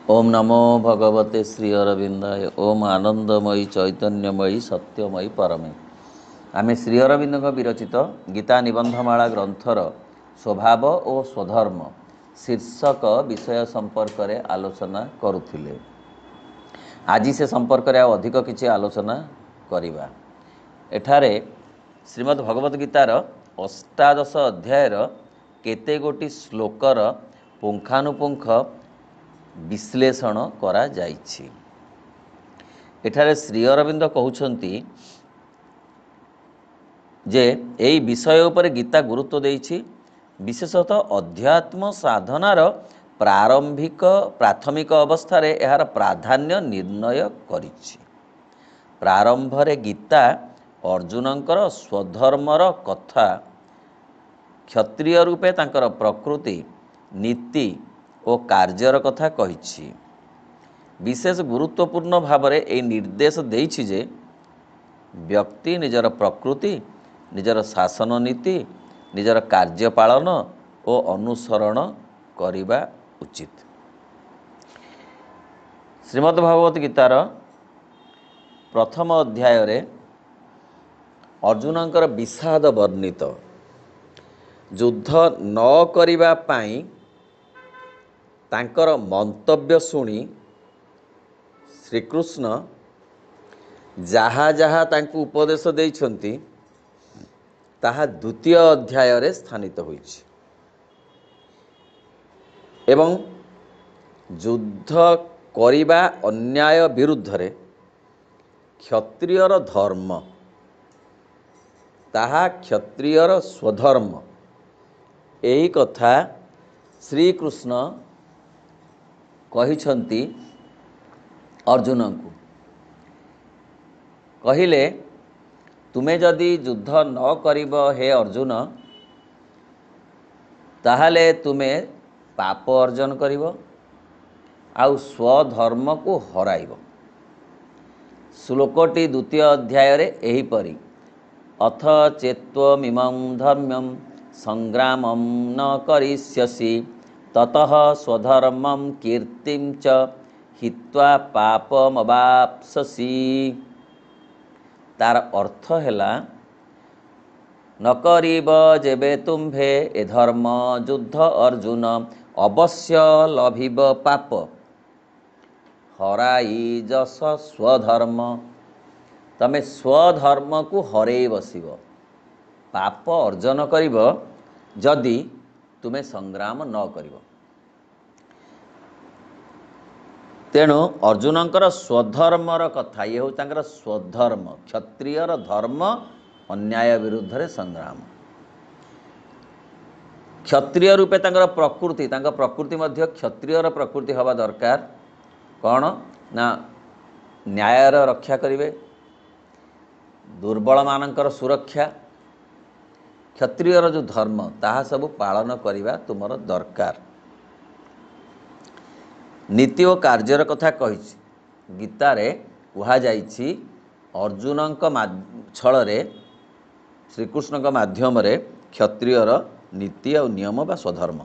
ओम नमो भगवते श्री अरविंदाय। ओम आनंदमयी चैतन्यमयी सत्यमयी परमे। आमे श्री अरविंद विरचित गीता निबंधमाला ग्रंथर स्वभाव और स्वधर्म शीर्षक विषय संपर्क में आलोचना करुथिले। आज से संपर्क में अधिक किसी आलोचना करिबा। एठारे श्रीमद् भगवत गीतार अष्टादश अध्यायर केते गोटी श्लोकर पुंखानुपुंख विश्लेषण करा जाइछि। एठारे श्री अरविंद कहउछंती जे एई विषय उपर गीता गुरुत्व देइछि। विशेषतः अध्यात्म साधनार प्राथमिक अवस्था रे एहार प्राधान्य निर्णय करिछि। प्रारंभ रे गीता अर्जुनंकर स्वधर्मर कथा, क्षत्रिय रूपे तांकर प्रकृति, नीति और कार्यर कथा कहिछि। विशेष गुरुत्वपूर्ण भाव में यह निर्देश देइछि जे व्यक्ति निजर प्रकृति, निजर शासन नीति, निजर कार्य पालन और अनुसरण करिबा उचित। श्रीमद् भागवत गीतार प्रथम अध्याय रे अर्जुनंकर विषाद वर्णित। युद्ध न करिबा पाई तांकर मंतव्य शुणी श्रीकृष्ण जहाँ जहाँ तांकु उपदेश देइछंती ताहा द्वितीय अध्याय रे स्थानित होइछि। एवं युद्ध करिबा अन्याय विरुद्ध रे क्षत्रियर धर्म, ताहा क्षत्रियर स्वधर्म, एही कथा श्रीकृष्ण कहिछंती अर्जुन को। कहिले तुमे जदि युद्ध न करिब हे अर्जुन, ताहले तुमे पाप अर्जन करिब आउ स्वधर्म को हराइब। श्लोकटी द्वितीय अध्याय रे एही परी। अथ चेत्त्वमिमं धर्म्यं संग्रामं न करिष्यसि ततः स्वधर्मं कीर्तिं च हित्वा पापमवाप्स्यसि। तार अर्थ हैला न करिब जेबे तुम्भे ए धर्म युद्ध अर्जुन अवश्य लभिब पाप हराई जस स्वधर्म। तमे स्वधर्म को हरेई बसिब, पाप अर्जन करिब जदि तुमे संग्राम न करिब। तेणु अर्जुनंकर स्वधर्मर कथा ये हूँ तांकर स्वधर्म, क्षत्रियर धर्म अन्याय विरुद्ध रे संग्राम। क्षत्रिय रूपे तांकर प्रकृति मध्य क्षत्रियर प्रकृति हवा दरकार। कौन ना न्यायर रक्षा करिवे, दुर्बल मानकर सुरक्षा, क्षत्रियर जो धर्म ताहा सब पालन करिवा तुमर दरकार। नीति और कार्यर कथा कहिछि। गीता रे कहा जाइछि अर्जुनंक छल रे श्रीकृष्ण का माध्यम रे क्षत्रियर नीति और नियम बा स्वधर्म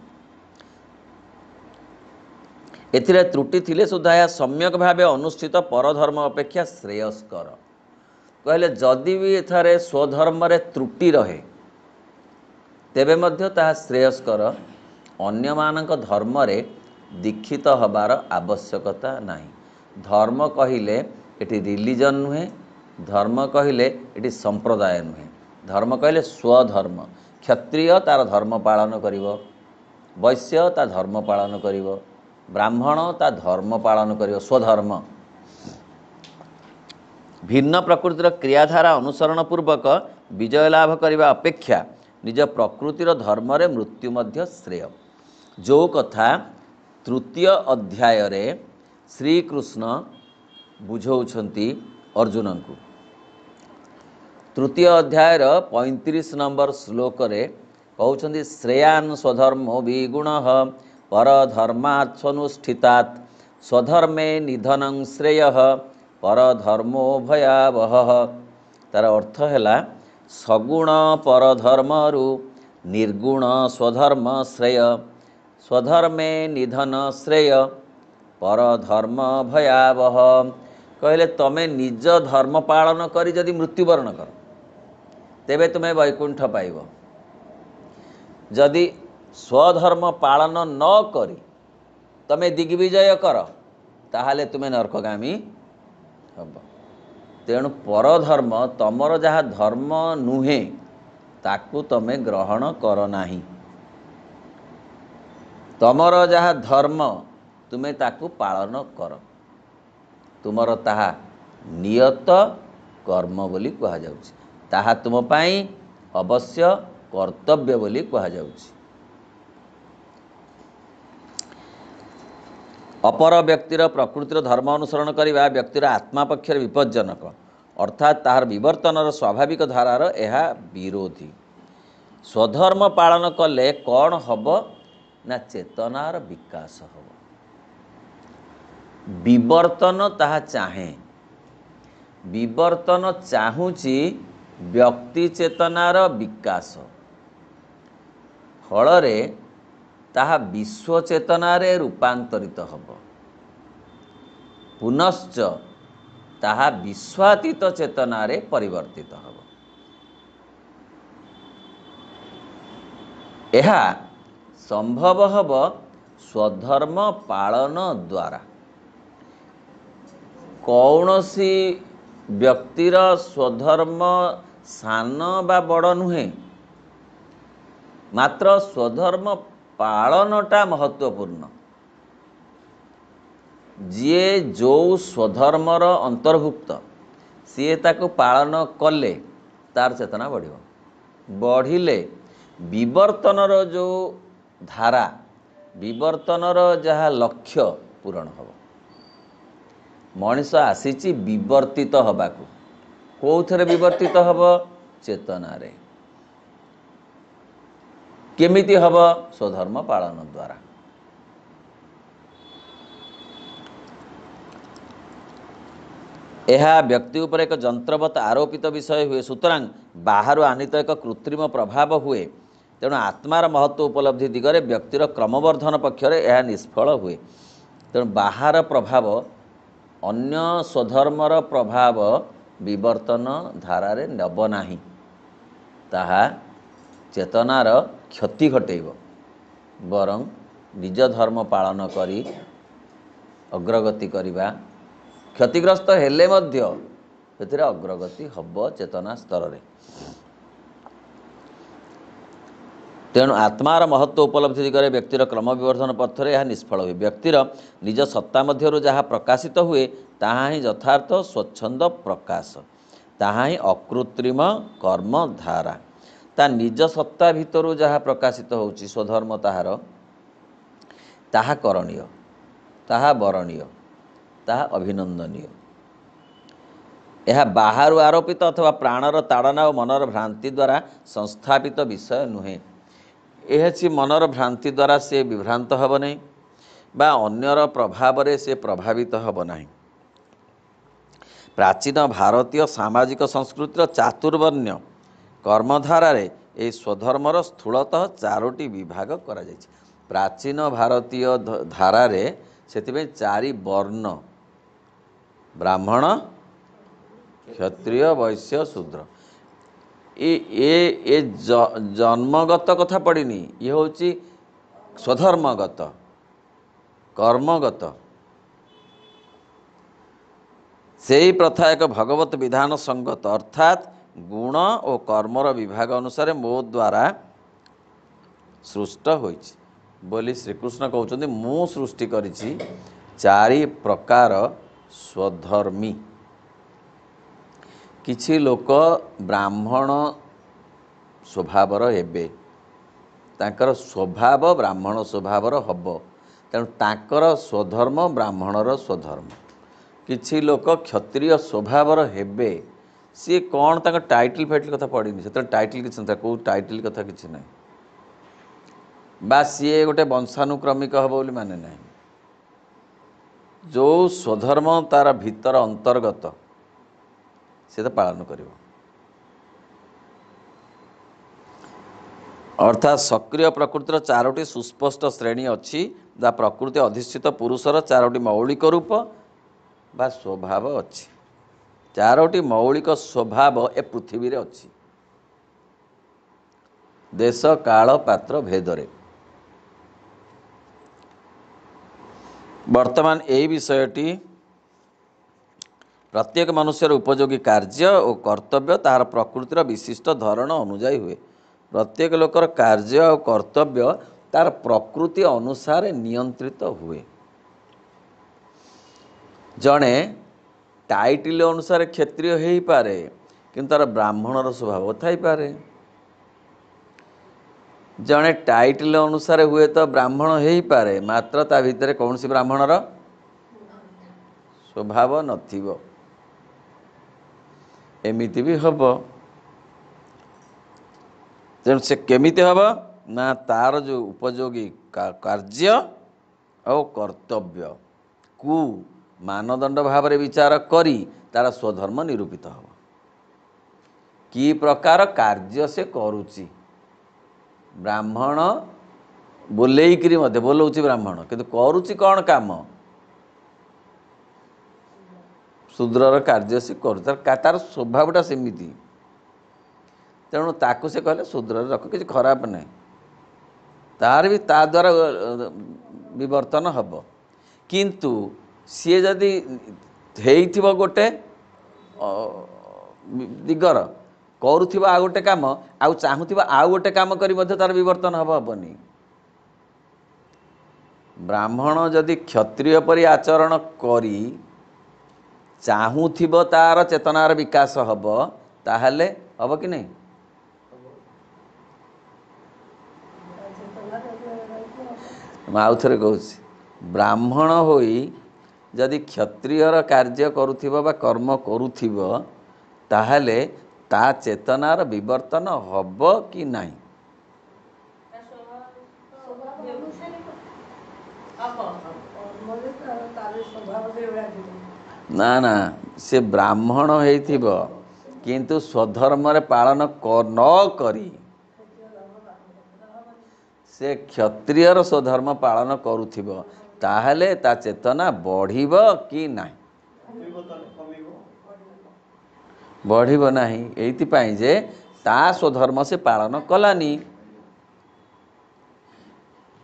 एथिरे त्रुटि थिले सुधा या सम्यक भावे अनुष्ठित परधर्म अपेक्षा श्रेयस्कर। कहले जदि भी एथारे स्वधर्म रे त्रुटि रहे तेबे मध्य ताहा श्रेयस्कर। अन्य मानक धर्म रे दीक्षित हबार आवश्यकता नाही। धर्म कहिले एटी रिलीजन नुहे, धर्म कहिले एटी संप्रदाय नुहे। धर्म कहिले स्वधर्म। क्षत्रिय तार धर्म पालन करिवो, वैश्य ता धर्म पालन करिवो, ब्राह्मण ता धर्म पालन करिवो, स्वधर्म। भिन्न प्रकृतिर क्रियाधारा अनुसरण पूर्वक विजय लाभ करिवा अपेक्षा निज प्रकृतिर धर्म रे मृत्यु मध्य श्रेय। जो कथा तृतीय अध्याय रे श्रीकृष्ण बुझौछंती अर्जुन को। तृतीय अध्याय 35 नंबर श्लोक रे कहउछंती श्रेयान् स्वधर्मो विगुणः परधर्मात्सनुष्ठितात् स्वधर्मे निधनं श्रेयः परधर्मो भयावहः। तार अर्थ हैला सगुण परधर्मरु निर्गुण स्वधर्म श्रेय, स्वधर्मे निधन श्रेय परधर्म भयावह। कहले तमे निज धर्म पालन करी जदि मृत्युवरण कर तेबे तुम्हें वैकुंठ पाइब। जदि स्वधर्म पालन न करी तमे दिग्विजय कर ताहले तुम्हें नरकगामी हब। तेणु परधर्म तमर जहाँ धर्म नुहे ताकू तमे ग्रहण कर नाही। तमर जहाँ धर्म तुम्हें ताकू पालन कर। तुमर ताहा नियत कर्म बोली कहा जाउछि। ताहा तुम पाई अवश्य कर्तव्य बोली कहा जाउछि। अपर व्यक्तिर प्रकृतिर धर्म अनुसरण करवा व्यक्तिर आत्मा पक्षर विपज्जनक अर्थात ताहार विवर्तनर स्वाभाविक धारार यह विरोधी। स्वधर्म पालन कले कौन हब ना चेतनार विकास हब। विवर्तन ताहा चाहे विवर्तन चाहूची व्यक्ति चेतनार विकास फलरे ताहा विश्व चेतनारे रूपांतरित हब। पुनश्च ताहा विश्वातीत चेतनारे परिवर्तित हब। यह संभव हब स्वधर्म पालन द्वारा। कौनसी व्यक्तिर स्वधर्म सान बा बड़ नुहे मात्र स्वधर्म पालनटा महत्वपूर्ण। जीए जो स्वधर्मर अंतर्भुक्त सी ताको पालन कले तार चेतना बढ़िले विवर्तनर जो धारा विवर्तनर जहाँ लक्ष्य पूरण हब। मनीष आसीची विवर्तित हबाकू कौथरे विवर्तित हब चेतनारे। केमिति हब स्वधर्म पालन द्वारा। यह व्यक्ति उपर एक जंत्रवत आरोपित विषय हुए सुतरां बाहर आनीत एक कृत्रिम प्रभाव हुए। तेणु आत्मार महत्व उपलब्धि दिगरे व्यक्तिर क्रमवर्धन पक्षरे यह निष्फल हुए। तेणु बाहर प्रभाव अन्य स्वधर्मर प्रभाव विवर्तन धारारे नब नाही। ताहा चेतनार क्षति घटेब बरं निज धर्म पालन करी अग्रगति करिबा क्षतिग्रस्त हेले मध्य सेथिरे अग्रगति हब चेतना स्तर रे। तेणु आत्मार महत्व उपलब्धि दिगरे व्यक्तिर क्रम विवर्धन पथरे यह निष्फल हुए। व्यक्तिर निज सत्ता मध्यरु जहाँ प्रकाशित हुए ताहा ही यथार्थ स्वच्छंद प्रकाश ताहा ही अकृत्रिम कर्म धारा। ता निज सत्ता भितरु जहाँ प्रकाशित होउची स्वधर्म ताहार ताहा करणीय ताहा वरणीय ताहा अभिनंदनीय। यह बाहर आरोपित अथवा प्राणर ताड़ना और मनर भ्रांति द्वारा संस्थापित विषय नुहे। यह मनर भ्रांति द्वारा से विभ्रांत हब नहीं बा अन्यर प्रभाव से प्रभावित हब नहीं। प्राचीन भारतीय सामाजिक संस्कृतिर चातुर्वर्ण्य कर्मधारा ये स्वधर्मर स्थूलतः चारोटी विभाग करा जायछि। प्राचीन भारतीय धारा से चारि वर्ण ब्राह्मण क्षत्रिय वैश्य शूद्र ये जन्मगत कथा पड़नी ये हूँ स्वधर्मगत कर्मगत। से ही प्रथा एक भगवत विधान संगत अर्थात गुण और कर्मर विभाग अनुसार मो द्वारा सृष्ट होइछि बोली श्रीकृष्ण कहते मु सृष्टि करिछि चारि प्रकार स्वधर्मी। किछि लोक ब्राह्मण स्वभावर हेबे तांकर स्वभाव ब्राह्मण स्वभावर हब तेणु तांकर स्वधर्म ब्राह्मणर स्वधर्म। किछि लोक क्षत्रिय स्वभावर हेबे सी कौन तांकर टाइटल फाइटल कथा पड़नी से टाइटल किसी ना कौ टाइटल कथा किसी ना बा सी गोटे वंशानुक्रमिक हम बोली माने ना। जो स्वधर्म तार भीतर अंतर्गत से तो पालन कर अर्थात सक्रिय प्रकृतिर चारोटी सुस्पष्ट श्रेणी अच्छी ବା ପ୍ରକୃତି ଅଧିଷ୍ଠିତ ପୁରୁଷର 4ଟି ମୌଳିକ ରୂପ ବା ସ୍ୱଭାବ ଅଛି। 4ଟି ମୌଳିକ ସ୍ୱଭାବ ଏ ପୃଥିବୀରେ ଅଛି, ଦେଶ କାଳ ପାତ୍ର ଭେଦରେ। ବର୍ତ୍ତମାନ ଏହି ବିଷୟଟି ପ୍ରତ୍ୟେକ ମନୁଷ୍ୟର ଉପଯୋଗୀ କାର୍ଯ୍ୟ ଓ କର୍ତ୍ତବ୍ୟ ତାହାର ପ୍ରକୃତିର ବିଶିଷ୍ଟ ଧରଣ ଅନୁଯାୟୀ ହୁଏ। ପ୍ରତ୍ୟେକ ଲୋକର କାର୍ଯ୍ୟ ଆଉ କର୍ତ୍ତବ୍ୟ ତାର ପ୍ରକୃତି ଅନୁସାରେ ନିୟନ୍ତ୍ରିତ ହୁଏ। ଜଣେ ଟାଇଟିଲ ଅନୁସାରେ କ୍ଷତ୍ରିୟ ହେଇପାରେ, କିନ୍ତୁ ତାର ବ୍ରାହ୍ମଣର ସ୍ୱଭାବ ଥାଇପାରେ। ଜଣେ ଟାଇଟିଲ ଅନୁସାରେ ହୁଏତ ବ୍ରାହ୍ମଣ ହେଇପାରେ, ମାତ୍ର ତା ଭିତରେ କୌଣସି ବ୍ରାହ୍ମଣର ସ୍ୱଭାବ ନଥିବ। ଏମିତି ବି ହବ। ତେଣୁ ସେ କେମିତି ହବ ନା ତାର ଯେଉଁ ଉପଯୋଗୀ କାର୍ଯ୍ୟ ଆଉ କର୍ତ୍ତବ୍ୟକୁ ମାନଦଣ୍ଡ ଭାବରେ ବିଚାର କରି ତାର ସ୍ୱଧର୍ମ ନିରୂପିତ ହେବ। କି ପ୍ରକାର କାର୍ଯ୍ୟ ସେ କରୁଛି। ବ୍ରାହ୍ମଣ ବୋଲେଇକିରି ମଧ୍ୟ ବୋଲଉଛି ବ୍ରାହ୍ମଣ, କିନ୍ତୁ କରୁଛି କ'ଣ କାମ? ଶୂଦ୍ରର କାର୍ଯ୍ୟ ସେ କରୁଛି, ତାର ସ୍ୱଭାବଟା ସେମିତି। ତେଣୁ ତାକୁ ସେ କହିଲେ ଶୂଦ୍ରରେ ରଖ, କିଛି ଖରାପ ନାହିଁ, ତାର ବି ତା ଦ୍ୱାରା ବିବର୍ତ୍ତନ ହେବ। କିନ୍ତୁ ସିଏ ଯଦି ହେଇଥିବ ଗୋଟେ ଦିଗର, କରୁଥିବ ଆଉ ଗୋଟେ କାମ, ଆଉ ଚାହୁଁଥିବ ଆଉ ଗୋଟେ କାମ କରି ମଧ୍ୟ ତାର ବିବର୍ତ୍ତନ ହେବନି। ବ୍ରାହ୍ମଣ ଯଦି କ୍ଷତ୍ରିୟ ପରି ଆଚରଣ କରି ଚାହୁଁଥିବ ତାର ଚେତନାର ବିକାଶ ହେବ, ତାହେଲେ ହେବ କି ନାହିଁ? ମୁଁ ଆଉ ଥରେ କହୁଛି, ବ୍ରାହ୍ମଣ ହୋଇ ଯଦି କ୍ଷତ୍ରିୟର କାର୍ଯ୍ୟ କରୁଥିବ ବା କର୍ମ କରୁଥିବ, ତାହେଲେ ତା ଚେତନାର ବିବର୍ତ୍ତନ ହେବ କି ନାହିଁ? ନା ନା, ସେ ବ୍ରାହ୍ମଣ ହେଇଥିବ କିନ୍ତୁ ସ୍ୱଧର୍ମରେ ପାଳନ ନ କରି ସେ କ୍ଷତ୍ରିୟର ସ୍ୱଧର୍ମ ପାଳନ କରୁଥିବ, ତାହେଲେ ତା ଚେତନା ବଢ଼ିବ କି ନାହିଁ? ବଢ଼ିବ ନାହିଁ। ଏଇଥିପାଇଁ ଯେ ତା ସ୍ୱଧର୍ମ ସେ ପାଳନ କଲାନି।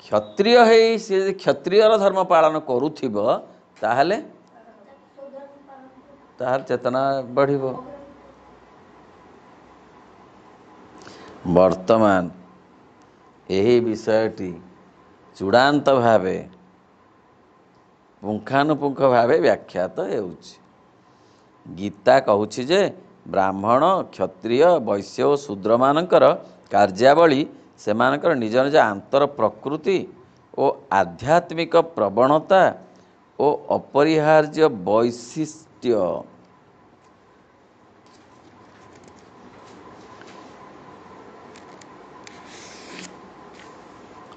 କ୍ଷତ୍ରିୟ ହେଇ ସେ ଯଦି କ୍ଷତ୍ରିୟର ଧର୍ମ ପାଳନ କରୁଥିବ, ତାହେଲେ ତାହାର ଚେତନା ବଢ଼ିବ। ବର୍ତ୍ତମାନ ଏହି ବିଷୟଟି ଚୂଡ଼ାନ୍ତ ଭାବେ ପୁଙ୍ଖାନୁପୁଙ୍ଖ ଭାବେ ବ୍ୟାଖ୍ୟାତ ହେଉଛି। ଗୀତା କହୁଛି ଯେ ବ୍ରାହ୍ମଣ, କ୍ଷତ୍ରିୟ, ବୈଶ୍ୟ ଓ ଶୂଦ୍ରମାନଙ୍କର କାର୍ଯ୍ୟାବଳୀ ସେମାନଙ୍କର ନିଜ ନିଜ ଆନ୍ତର ପ୍ରକୃତି ଓ ଆଧ୍ୟାତ୍ମିକ ପ୍ରବଣତା ଓ ଅପରିହାର୍ଯ୍ୟ ବୈଶିଷ୍ଟ୍ୟ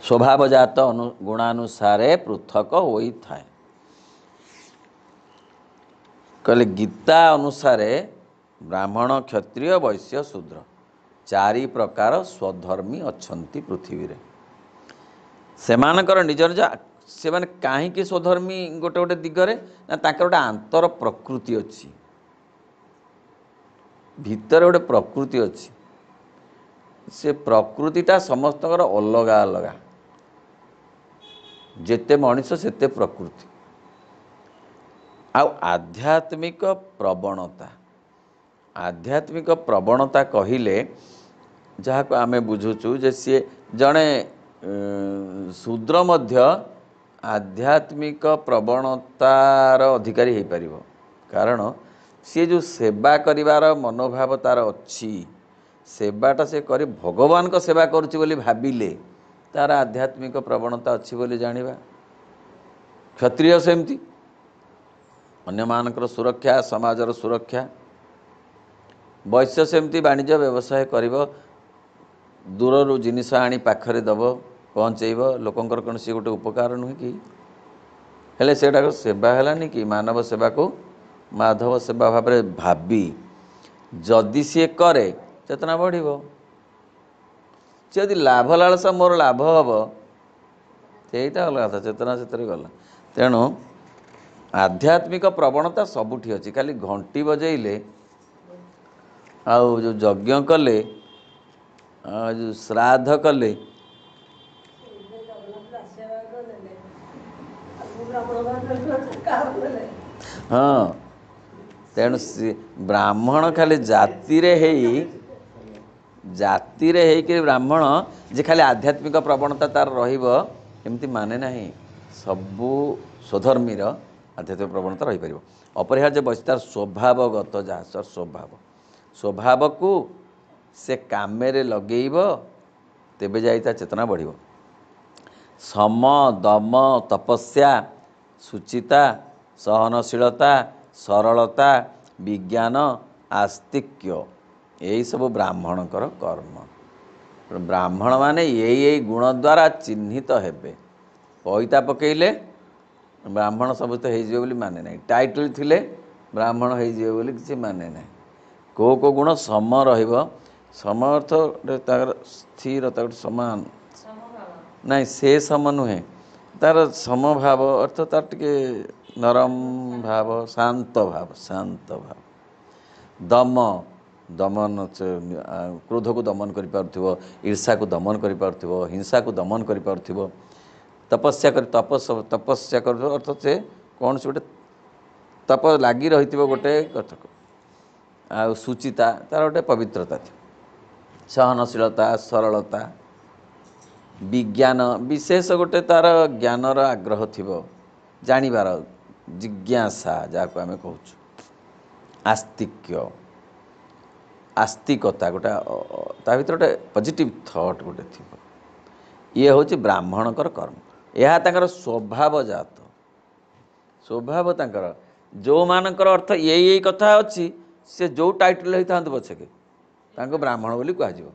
ସ୍ୱଭାବଜାତ ଗୁଣାନୁସାରେ ପୃଥକ ହୋଇଥାଏ। କହିଲେ ଗୀତା ଅନୁସାରେ ବ୍ରାହ୍ମଣ, କ୍ଷତ୍ରିୟ, ବୈଶ୍ୟ, ଶୂଦ୍ର 4 ପ୍ରକାର ସ୍ୱଧର୍ମୀ ଅଛନ୍ତି ପୃଥିବୀରେ। ସେମାନଙ୍କର ନିଜ ନିଜ, ସେମାନେ କାହିଁକି ସ୍ୱଧର୍ମୀ ଗୋଟେ ଗୋଟେ ଦିଗରେ? ନା ତାଙ୍କର ଗୋଟେ ଆନ୍ତର ପ୍ରକୃତି ଅଛି, ଭିତରେ ଗୋଟେ ପ୍ରକୃତି ଅଛି। ସେ ପ୍ରକୃତିଟା ସମସ୍ତଙ୍କର ଅଲଗା ଅଲଗା। ଯେତେ ମଣିଷ ସେତେ ପ୍ରକୃତି। ଆଉ ଆଧ୍ୟାତ୍ମିକ ପ୍ରବଣତା, ଆଧ୍ୟାତ୍ମିକ ପ୍ରବଣତା କହିଲେ ଯାହାକୁ ଆମେ ବୁଝୁଛୁ ଯେ ସିଏ ଜଣେ ଶୂଦ୍ର ମଧ୍ୟ ଆଧ୍ୟାତ୍ମିକ ପ୍ରବଣତାର ଅଧିକାରୀ ହେଇପାରିବ। କାରଣ ସିଏ ଯେଉଁ ସେବା କରିବାର ମନୋଭାବ ତାର ଅଛି, ସେବାଟା ସେ କରି ଭଗବାନଙ୍କ ସେବା କରୁଛି ବୋଲି ଭାବିଲେ ତାର ଆଧ୍ୟାତ୍ମିକ ପ୍ରବଣତା ଅଛି ବୋଲି ଜାଣିବା। କ୍ଷତ୍ରିୟ ସେମିତି ଅନ୍ୟମାନଙ୍କର ସୁରକ୍ଷା, ସମାଜର ସୁରକ୍ଷା। ବୈଶ୍ୟ ସେମିତି ବାଣିଜ୍ୟ ବ୍ୟବସାୟ କରିବ, ଦୂରରୁ ଜିନିଷ ଆଣି ପାଖରେ ଦେବ, ପହଞ୍ଚେଇବ, ଲୋକଙ୍କର କ'ଣ ସିଏ ଗୋଟେ ଉପକାର ନୁହେଁ କି? ହେଲେ ସେଇଟାକୁ ସେବା ହେଲାନି କି? ମାନବ ସେବାକୁ ମାଧବ ସେବା ଭାବରେ ଭାବି ଯଦି ସିଏ କରେ, ଚେତନା ବଢ଼ିବ। ସେ ଯଦି ଲାଭ ଲାଳସା ମୋର ଲାଭ ହେବ, ସେଇଟା ଅଲଗା କଥା, ଚେତନା ସେଥିରେ ଗଲା। ତେଣୁ ଆଧ୍ୟାତ୍ମିକ ପ୍ରବଣତା ସବୁଠି ଅଛି। ଖାଲି ଘଣ୍ଟି ବଜେଇଲେ ଆଉ ଯେଉଁ ଯଜ୍ଞ କଲେ ଆଉ ଯେଉଁ ଶ୍ରାଦ୍ଧ କଲେ ହଁ, ତେଣୁ ବ୍ରାହ୍ମଣ ଖାଲି ଜାତିରେ ହେଇକି ବ୍ରାହ୍ମଣ ଯେ ଖାଲି ଆଧ୍ୟାତ୍ମିକ ପ୍ରବଣତା ତାର ରହିବ ଏମିତି ମାନେ ନାହିଁ। ସବୁ ସ୍ୱଧର୍ମୀର ଆଧ୍ୟାତ୍ମିକ ପ୍ରବଣତା ରହିପାରିବ। ଅପରିହାର୍ଯ୍ୟ ବୈଶିଷ୍ଟ୍ୟ ତାର ସ୍ୱଭାବଗତ ଯାହା ସ୍ୱଭାବକୁ ସେ କାମରେ ଲଗେଇବ, ତେବେ ଯାଇ ତା ଚେତନା ବଢ଼ିବ। ସମ, ଦମ, ତପସ୍ୟା, ସୁଚିତା, ସହନଶୀଳତା, ସରଳତା, ବିଜ୍ଞାନ, ଆସ୍ତିକ୍ୟ ଏହିସବୁ ବ୍ରାହ୍ମଣଙ୍କର କର୍ମ। ବ୍ରାହ୍ମଣମାନେ ଏଇ ଗୁଣ ଦ୍ୱାରା ଚିହ୍ନିତ ହେବେ। ପଇତା ପକେଇଲେ ବ୍ରାହ୍ମଣ ସମସ୍ତେ ହେଇଯିବେ ବୋଲି ମାନେ ନାହିଁ। ଟାଇଟଲ ଥିଲେ ବ୍ରାହ୍ମଣ ହେଇଯିବେ ବୋଲି କିଛି ମାନେ ନାହିଁ। କେଉଁ ଗୁଣ ସମ ରହିବ। ସମ ଅର୍ଥ ତାଙ୍କର ସ୍ଥିର, ତାଙ୍କର ସମାନ ନାଇଁ, ସେ ସମ ନୁହେଁ। ତାର ସମଭାବ ଅର୍ଥ ତାର ଟିକେ ନରମ ଭାବ, ଶାନ୍ତ ଭାବ। ଦମ, ଦମନ, କ୍ରୋଧକୁ ଦମନ କରିପାରୁଥିବ, ଈର୍ଷାକୁ ଦମନ କରିପାରୁଥିବ, ହିଂସାକୁ ଦମନ କରିପାରୁଥିବ। ତପସ୍ୟା କରୁଥିବ ଅର୍ଥ ସେ କୌଣସି ଗୋଟେ ତପ ଲାଗି ରହିଥିବ ଗୋଟେ କଥା। ଆଉ ସୁଚିତା ତାର ଗୋଟେ ପବିତ୍ରତା ଥିବ। ସହନଶୀଳତା, ସରଳତା, ବିଜ୍ଞାନ ବିଶେଷ ଗୋଟେ ତାର ଜ୍ଞାନର ଆଗ୍ରହ ଥିବ, ଜାଣିବାର ଜିଜ୍ଞାସା ଯାହାକୁ ଆମେ କହୁଛୁ। ଆସ୍ତିକତା ଗୋଟେ ତା ଭିତରେ ଗୋଟେ ପଜିଟିଭ୍ ଥଟ୍ ଗୋଟେ ଥିବ। ଇଏ ହେଉଛି ବ୍ରାହ୍ମଣଙ୍କର କର୍ମ। ଏହା ତାଙ୍କର ସ୍ୱଭାବଜାତ। ସ୍ୱଭାବ ତାଙ୍କର। ଯେଉଁମାନଙ୍କର ଅର୍ଥ ଏଇ କଥା ଅଛି, ସେ ଯେଉଁ ଟାଇଟଲ ହେଇଥାନ୍ତୁ ପଛକେ ତାଙ୍କୁ ବ୍ରାହ୍ମଣ ବୋଲି କୁହାଯିବ।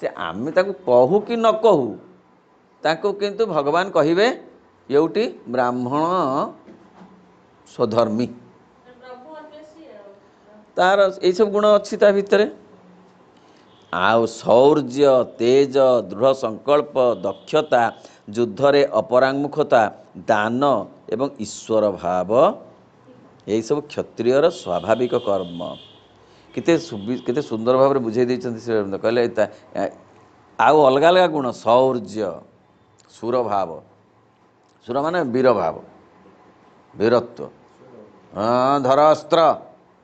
ସେ ଆମେ ତାକୁ କହୁ କି ନ କହୁ, ତାଙ୍କୁ କିନ୍ତୁ ଭଗବାନ କହିବେ ଏଉଟି ବ୍ରାହ୍ମଣ ସ୍ୱଧର୍ମୀ। ତାର ଏଇସବୁ ଗୁଣ ଅଛି ତା ଭିତରେ। ଆଉ ଶୌର୍ଯ୍ୟ, ତେଜ, ଦୃଢ଼ ସଂକଳ୍ପ, ଦକ୍ଷତା, ଯୁଦ୍ଧରେ ଅପରାଙ୍ଗୁମୁଖତା, ଦାନ ଏବଂ ଈଶ୍ୱର ଭାବ ଏହିସବୁ କ୍ଷତ୍ରିୟର ସ୍ୱାଭାବିକ କର୍ମ। କେତେ ସୁନ୍ଦର ଭାବରେ ବୁଝେଇ ଦେଇଛନ୍ତି ଶ୍ରୀ ଅରବିନ୍ଦ। କହିଲେ ଆଉ ଅଲଗା ଅଲଗା ଗୁଣ, ଶୌର୍ଯ୍ୟ, ସୁରଭାବ, ସୁର ମାନେ ବୀର ଭାବ, ବୀରତ୍ୱ, ଧର ଅସ୍ତ୍ର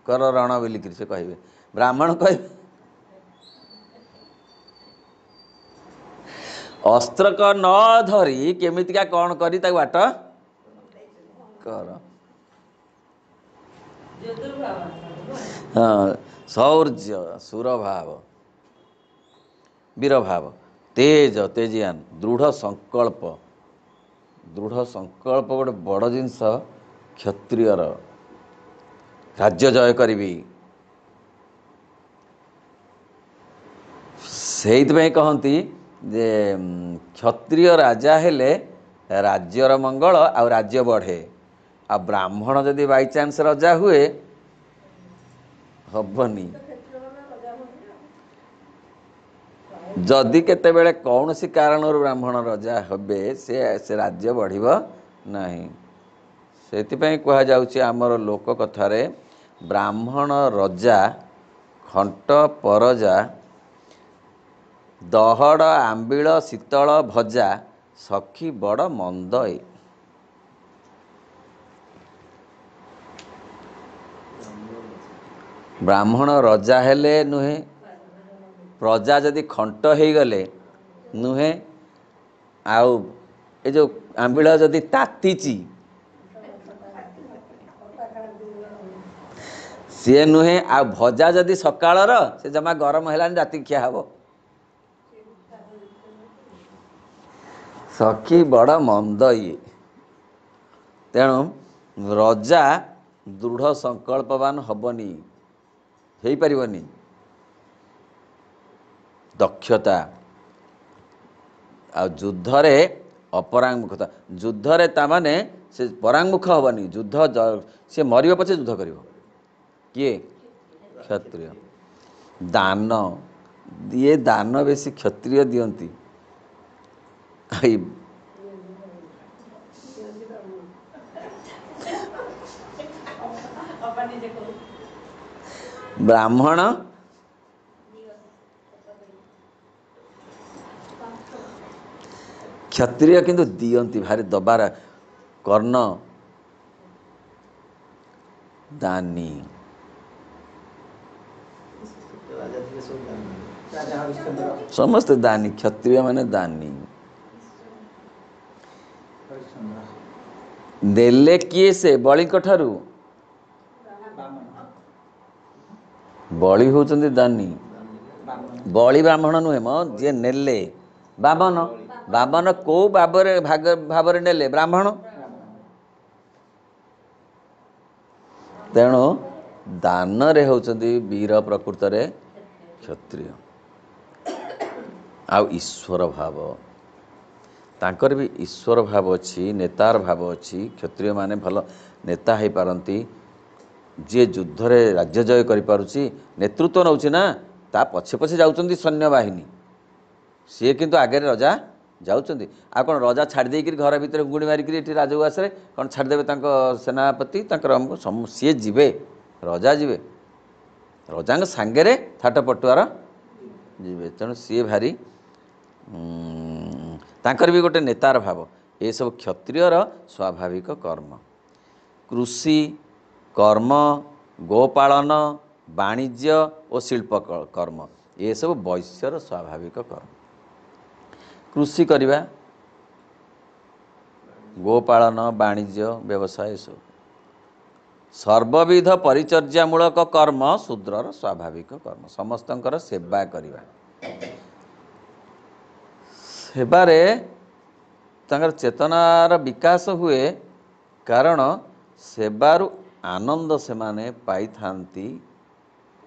କର ରଣ ବୋଲିକିରି ସେ କହିବେ। ବ୍ରାହ୍ମଣ କହିବେ ଅସ୍ତ୍ର ନ ଧରି କେମିତିକା କ'ଣ କରି ତାକୁ ବାଟ କର। ହଁ, ଶୌର୍ଯ୍ୟ, ସୁରଭାବ, ବୀରଭାବ, ତେଜିଆନ, ଦୃଢ଼ ସଂକଳ୍ପ ଗୋଟେ ବଡ଼ ଜିନିଷ। କ୍ଷତ୍ରିୟର ରାଜ୍ୟ ଜୟ କରିବି। ସେଇଥିପାଇଁ କହନ୍ତି ଯେ କ୍ଷତ୍ରିୟ ରାଜା ହେଲେ ରାଜ୍ୟର ମଙ୍ଗଳ ଆଉ ରାଜ୍ୟ ବଢ଼େ। ଆଉ ବ୍ରାହ୍ମଣ ଯଦି ବାଇଚାନ୍ସ ରଜା ହୁଏ ହବନି। ଯଦି କେତେବେଳେ କୌଣସି କାରଣରୁ ବ୍ରାହ୍ମଣ ରଜା ହେବେ, ସେ ରାଜ୍ୟ ବଢ଼ିବ ନାହିଁ। ସେଥିପାଇଁ କୁହାଯାଉଛି ଆମର ଲୋକ କଥାରେ, ବ୍ରାହ୍ମଣ ରଜା ଖଣ୍ଟ ପରଜା, ଦହଡ଼ ଆମ୍ବିଳ ଶୀତଳ ଭଜା, ସଖୀ ବଡ଼ ମନ୍ଦ ଏ। ବ୍ରାହ୍ମଣ ରଜା ହେଲେ ନୁହେଁ, ପ୍ରଜା ଯଦି ଖଣ୍ଟ ହେଇଗଲେ ନୁହେଁ, ଆଉ ଏ ଯେଉଁ ଆମ୍ବିଳ ଯଦି ତାତିଛି ସିଏ ନୁହେଁ, ଆଉ ଭଜା ଯଦି ସକାଳର ସେ ଜମା ଗରମ ହେଲାନି ରାତିକି ଖିଆ ହବ। ସଖୀ ବଡ଼ ମନ୍ଦ ଇଏ। ତେଣୁ ରଜା ଦୃଢ଼ ସଂକଳ୍ପବାନ ହବନି, ହେଇପାରିବନି। ଦକ୍ଷତା ଆଉ ଯୁଦ୍ଧରେ ଅପରାଙ୍ଗୁମୁଖତା। ଯୁଦ୍ଧରେ ତାମାନେ ସେ ପରାଙ୍ଗୁମୁଖ ହବନି। ସେ ମରିବ ପଛେ ଯୁଦ୍ଧ କରିବ। କିଏ? କ୍ଷତ୍ରିୟ। ଦାନ ବେଶୀ କ୍ଷତ୍ରିୟ ଦିଅନ୍ତି। ବ୍ରାହ୍ମଣ କ୍ଷତ୍ରିୟ କିନ୍ତୁ ଦିଅନ୍ତି ଭାରି ଦବାର କର୍ଣ୍ଣ ଦାନୀ ସମସ୍ତେ ଦାନୀ କ୍ଷତ୍ରିୟ ମାନେ ଦାନୀ ଦେଲେ କିଏ ସେ ବଳିଙ୍କ ଠାରୁ ବଳି ହଉଛନ୍ତି ଦାନୀ ବଳି ବ୍ରାହ୍ମଣ ନୁହେଁ ମ ଯିଏ ନେଲେ ବାମନ ବାମନ କୋଉ ଭାବରେ ନେଲେ ବ୍ରାହ୍ମଣ ତେଣୁ ଦାନରେ ହେଉଛନ୍ତି ବୀର ପ୍ରକୃତରେ କ୍ଷତ୍ରିୟ ଆଉ ଈଶ୍ୱର ଭାବ ତାଙ୍କର ବି ଈଶ୍ୱର ଭାବ ଅଛି ନେତାର ଭାବ ଅଛି କ୍ଷତ୍ରିୟମାନେ ଭଲ ନେତା ହେଇପାରନ୍ତି ଯିଏ ଯୁଦ୍ଧରେ ରାଜ୍ୟ ଜୟ କରିପାରୁଛି ନେତୃତ୍ୱ ନେଉଛି ନା ତା ପଛେ ପଛେ ଯାଉଛନ୍ତି ସୈନ୍ୟବାହିନୀ ସିଏ କିନ୍ତୁ ଆଗରେ ରଜା ଯାଉଛନ୍ତି ଆଉ କ'ଣ ରଜା ଛାଡ଼ି ଦେଇକରି ଘର ଭିତରେ ଗୁଣି ମାରିକିରି ଏଠି ରାଜଉଆସରେ କ'ଣ ଛାଡ଼ିଦେବେ ତାଙ୍କ ସେନାପତି ତାଙ୍କର ସିଏ ଯିବେ ରଜା ଯିବେ ରଜାଙ୍କ ସାଙ୍ଗରେ ଥାଟ ପଟୁଆର ଯିବେ ତେଣୁ ସିଏ ଭାରି ତାଙ୍କର ବି ଗୋଟେ ନେତାର ଭାବ ଏସବୁ କ୍ଷତ୍ରିୟର ସ୍ୱାଭାବିକ କର୍ମ କୃଷି କର୍ମ ଗୋପାଳନ ବାଣିଜ୍ୟ ଓ ଶିଳ୍ପ କର୍ମ ଏସବୁ ବୈଶ୍ୟର ସ୍ୱାଭାବିକ କର୍ମ କୃଷି କରିବା ଗୋପାଳନ ବାଣିଜ୍ୟ ବ୍ୟବସାୟ ଏସବୁ ସର୍ବବିଧ ପରିଚର୍ଯ୍ୟାମୂଳକ କର୍ମ ଶୂଦ୍ରର ସ୍ୱାଭାବିକ କର୍ମ ସମସ୍ତଙ୍କର ସେବା କରିବା ସେବାରେ ତାଙ୍କର ଚେତନାର ବିକାଶ ହୁଏ କାରଣ ସେବାରୁ ଆନନ୍ଦ ସେମାନେ ପାଇଥାନ୍ତି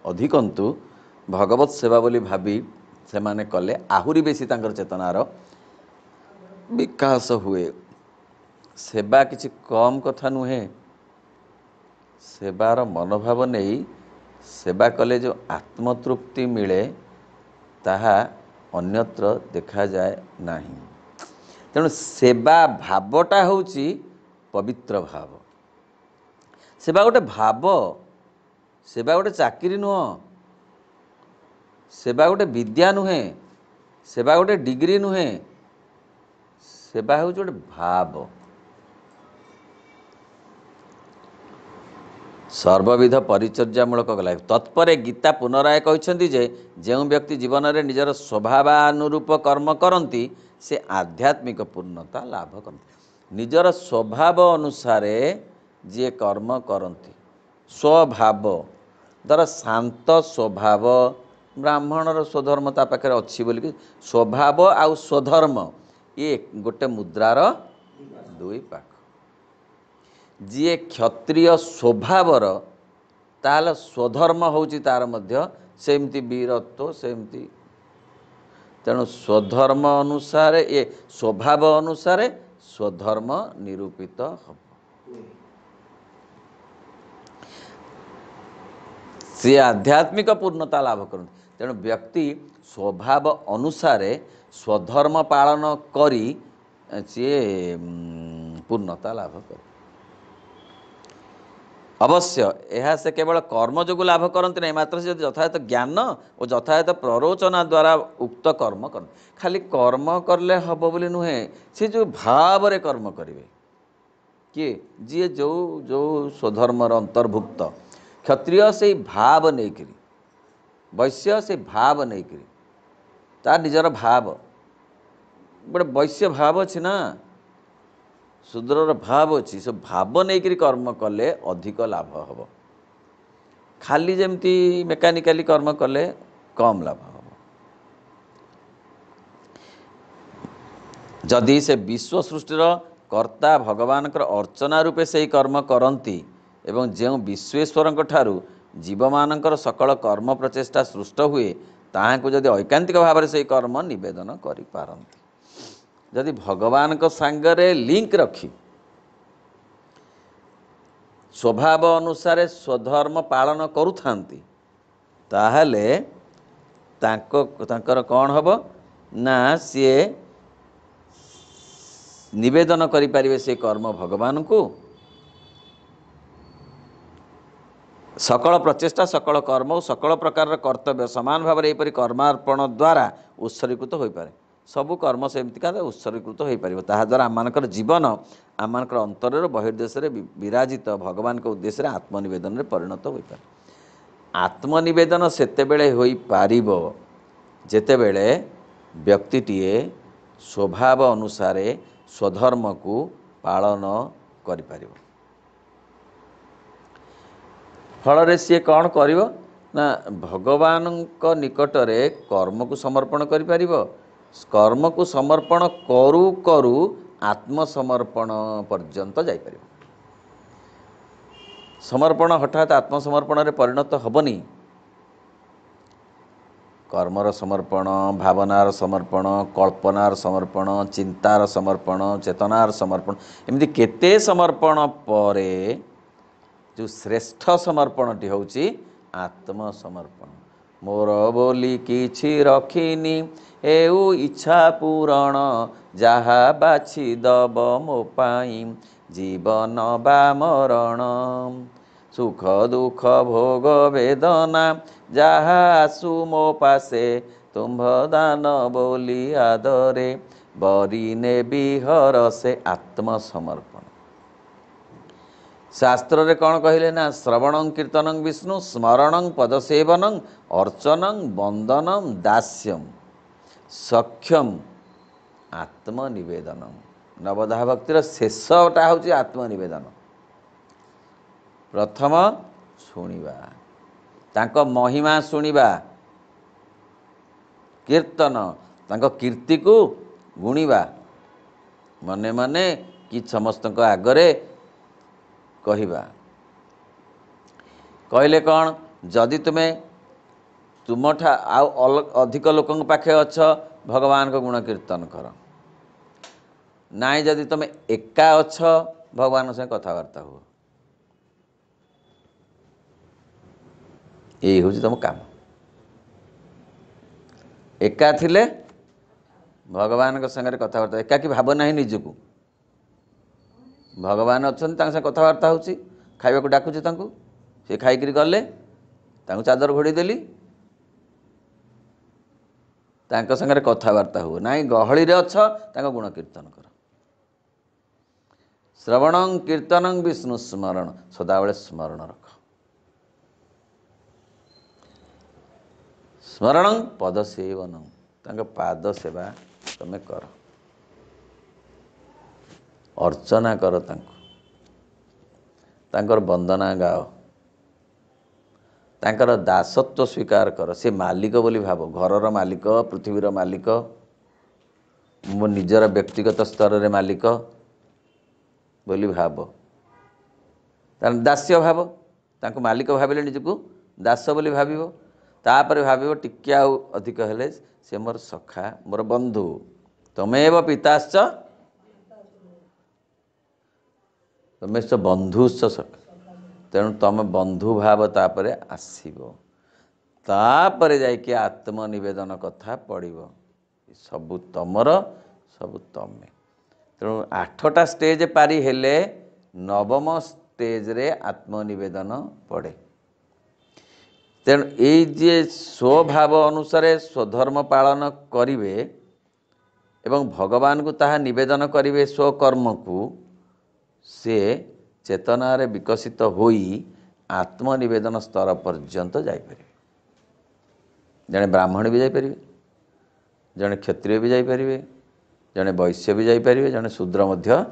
ଅଧିକନ୍ତୁ ଭଗବତ ସେବା ବୋଲି ଭାବି ସେମାନେ କଲେ ଆହୁରି ବେଶୀ ତାଙ୍କର ଚେତନାର ବିକାଶ ହୁଏ ସେବା କିଛି କମ୍ କଥା ନୁହେଁ ସେବାର ମନୋଭାବ ନେଇ ସେବା କଲେ ଯେଉଁ ଆତ୍ମତୃପ୍ତି ମିଳେ ତାହା ଅନ୍ୟତ୍ର ଦେଖାଯାଏ ନାହିଁ ତେଣୁ ସେବା ଭାବଟା ହେଉଛି ପବିତ୍ର ଭାବ ସେବା ଗୋଟେ ଭାବ ସେବା ଗୋଟେ ଚାକିରି ନୁହଁ ସେବା ଗୋଟେ ବିଦ୍ୟା ନୁହେଁ ସେବା ଗୋଟେ ଡିଗ୍ରୀ ନୁହେଁ ସେବା ହେଉଛି ଗୋଟେ ଭାବ ସର୍ବବିଧ ପରିଚର୍ଯ୍ୟାମୂଳକ କଲା ତତ୍ପରେ ଗୀତା ପୁନରାୟ କହିଛନ୍ତି ଯେ ଯେଉଁ ବ୍ୟକ୍ତି ଜୀବନରେ ନିଜର ସ୍ୱଭାବାନୁରୂପ କର୍ମ କରନ୍ତି ସେ ଆଧ୍ୟାତ୍ମିକ ପୂର୍ଣ୍ଣତା ଲାଭ କରନ୍ତି ନିଜର ସ୍ୱଭାବ ଅନୁସାରେ ଯିଏ କର୍ମ କରନ୍ତି ସ୍ୱଭାବ ଧର ଶାନ୍ତ ସ୍ୱଭାବ ବ୍ରାହ୍ମଣର ସ୍ୱଧର୍ମ ତା ପାଖରେ ଅଛି ବୋଲିକି ସ୍ୱଭାବ ଆଉ ସ୍ୱଧର୍ମ ଇଏ ଗୋଟେ ମୁଦ୍ରାର ଦୁଇ ପାଖ ଯିଏ କ୍ଷତ୍ରିୟ ସ୍ୱଭାବର ତାହେଲେ ସ୍ୱଧର୍ମ ହେଉଛି ତାର ମଧ୍ୟ ସେମିତି ବୀରତ୍ୱ ସେମିତି ତେଣୁ ସ୍ୱଧର୍ମ ଅନୁସାରେ ଏ ସ୍ୱଭାବ ଅନୁସାରେ ସ୍ୱଧର୍ମ ନିରୂପିତ ହେବ ସିଏ ଆଧ୍ୟାତ୍ମିକ ପୂର୍ଣ୍ଣତା ଲାଭ କରନ୍ତି ତେଣୁ ବ୍ୟକ୍ତି ସ୍ୱଭାବ ଅନୁସାରେ ସ୍ୱଧର୍ମ ପାଳନ କରି ସିଏ ପୂର୍ଣ୍ଣତା ଲାଭ କରେ ଅବଶ୍ୟ ଏହା ସେ କେବଳ କର୍ମ ଯୋଗୁଁ ଲାଭ କରନ୍ତି ନାହିଁ ମାତ୍ର ସେ ଯଦି ଯଥାୟଥ ଜ୍ଞାନ ଓ ଯଥାୟଥ ପ୍ରରୋଚନା ଦ୍ୱାରା ଉକ୍ତ କର୍ମ କରନ୍ତି ଖାଲି କର୍ମ କଲେ ହେବ ବୋଲି ନୁହେଁ ସେ ଯେଉଁ ଭାବରେ କର୍ମ କରିବେ କିଏ ଯିଏ ଯେଉଁ ସ୍ୱଧର୍ମର ଅନ୍ତର୍ଭୁକ୍ତ କ୍ଷତ୍ରିୟ ସେଇ ଭାବ ନେଇକରି ବୈଶ୍ୟ ସେଇ ଭାବ ନେଇକରି ତା ନିଜର ଭାବ ଗୋଟେ ବୈଶ୍ୟ ଭାବ ଅଛି ନା ଶୂଦ୍ରର ଭାବ ଅଛି ସେ ଭାବ ନେଇକରି କର୍ମ କଲେ ଅଧିକ ଲାଭ ହେବ ଖାଲି ଯେମିତି ମେକାନିକାଲି କର୍ମ କଲେ କମ୍ ଲାଭ ହେବ ଯଦି ସେ ବିଶ୍ୱ ସୃଷ୍ଟିର କର୍ତ୍ତା ଭଗବାନଙ୍କର ଅର୍ଚ୍ଚନା ରୂପେ ସେହି କର୍ମ କରନ୍ତି ଏବଂ ଯେଉଁ ବିଶ୍ୱେଶ୍ୱରଙ୍କ ଠାରୁ ଜୀବମାନଙ୍କର ସକଳ କର୍ମ ପ୍ରଚେଷ୍ଟା ସୃଷ୍ଟ ହୁଏ ତାହାଙ୍କୁ ଯଦି ଐକାନ୍ତିକ ଭାବରେ ସେହି କର୍ମ ନିବେଦନ କରିପାରନ୍ତି ଯଦି ଭଗବାନଙ୍କ ସାଙ୍ଗରେ ଲିଙ୍କ ରଖି ସ୍ୱଭାବ ଅନୁସାରେ ସ୍ୱଧର୍ମ ପାଳନ କରୁଥାନ୍ତି ତାହେଲେ ତାଙ୍କର କ'ଣ ହେବ ନା ସିଏ ନିବେଦନ କରିପାରିବେ ସେ କର୍ମ ଭଗବାନଙ୍କୁ सकल प्रचेष्टा सकल कर्म और सकल प्रकार कर्तव्य सामान भाव में कर्मार्पण द्वारा उत्सर्गीकृत हो पाए सबू कर्म सेमतिका उत्सर्गीकृत हो पार ताद्वारा आमर जीवन आमर अंतर बहिर्देश विराजित भगवान के उद्देश्य आत्मनिवेदन में परिणत हो पाए आत्मनिवेदन सेतेबेले होई पारिबो जेतेबेले व्यक्तिटीए स्वभाव अनुसार स्वधर्म को पालन करिपारिबो फल सी कौन कर ना भगवान निकटरे कर्म को समर्पण करिपारिब कर्म को समर्पण करू करू आत्मसमर्पण पर्यंत जाइपारिब समर्पण हठात आत्मसमर्पण रे परिणत हबनी कर्मर समर्पण भावनार समर्पण कल्पनार समर्पण चिंतार समर्पण चेतनार समर्पण एमती केते समर्पण परे जो श्रेष्ठ समर्पणटी हूँ आत्मसमर्पण मोर बोली किछि रखिनी एउ इच्छा पूरण जहा बाछि दब मो पाई जीवन बा मरण सुख दुख भोग वेदना जहा आसु मो पासे तुम्भ दान बोली आदरे बरी ने बिहर से आत्मसमर्पण शास्त्र रे कौन कहले ना श्रवणं कीर्तनं विष्णु स्मरणं पदसेवनं अर्चनं वंदनं दास्यम सख्यम आत्मनिवेदनम नवधा भक्तिर शेषटा हूँ आत्मनिवेदन प्रथम शुणिबा तांको महिमा शुणिबा कीर्तन तांको कीर्ति को गुणिबा मने मने कि समस्त आगरे कहवा कहले कौन जदि तुम्हें तुम अधिक लोकों पाखे अच्छ भगवान को गुण कीर्तन कर नाई जदि तुम एका अच्छ भगवान से कथबार्ता हो यही हूँ तुम काम एका थिले भगवान के संगे कथबार्ता एकाकी भाव ना निजको भगवान अच्छा कथबार्ता हो खाइबा डाकुची सी खाई गले चादर घोड़ी देली संगे कथबार्ता हो ना गहली अच्छ गुण कीर्तन कर श्रवणं कीर्तनं विष्णु स्मरण सदाबले स्मरण रख स्मरणं पद सेवनं पाद सेवा तुम्हें कर अर्चना कर तांकर वंदना गाओ तांकर दासत्व स्वीकार कर से मालिक बोली भाव घरर मालिक पृथ्वीर मालिक मो निजर व्यक्तिगत स्तर रे मालिक बोली भाव दास्य भाव तांको मालिक भाविले निजको दास बोली भाविबो तापर भाविबो टिके आउ अधिक हेले से मोर सखा मोर बंधु तमेव पिताश्च तमेश बंधुश्च सखा तेणु तुम बंधु भाव तापर आसीबो तापर जाइके आत्मनिवेदन कथा पड़िबो सबु तमर सबु तमे तेणु 8टा स्टेज पारी हेले 9म स्टेज रे आत्मनिवेदन पड़े तेणु ये स्वभाव अनुसार स्वधर्म पालन करिवे एवं भगवान को ताहा निवेदन करिवे स्वकर्म को से चेतना रे विकसित होई आत्मनिवेदन स्तर पर्यंत जाइपर जड़े ब्राह्मण भी जाइपर जड़े क्षत्रिय भी जाइपर जड़े वैश्य भी जाइपर जड़े शूद्र मध्य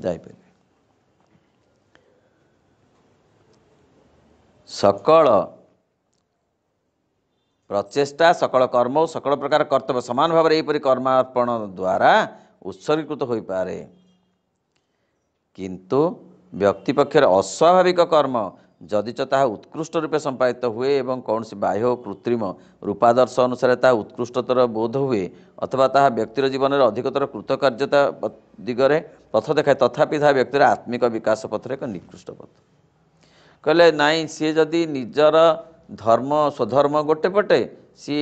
जाइपर सकल प्रचेष्टा सकल कर्म और सकल प्रकार कर्तव्य समान भाव में यहपरि कर्मार्पण द्वारा उत्सर्गीकृत हो पारे किंतु व्यक्ति पक्षर अस्वाभाविक कर्म जदिच ताहा उत्कृष्ट रूपे संपादित हुए एवं कौन सी बाह्य और कृत्रिम रूपादर्श अनुसार ताहा उत्कृष्टतर बोध हुए अथवा ताहा व्यक्तिर जीवन में अधिकतर कृतकार्यता दिगरे पथ देखाए तथापि ताहा व्यक्तिर आत्मिक विकास पथर एक निकृष्ट पथ कहले नाई सी जदि निजर धर्म स्वधर्म गोटे पटे सी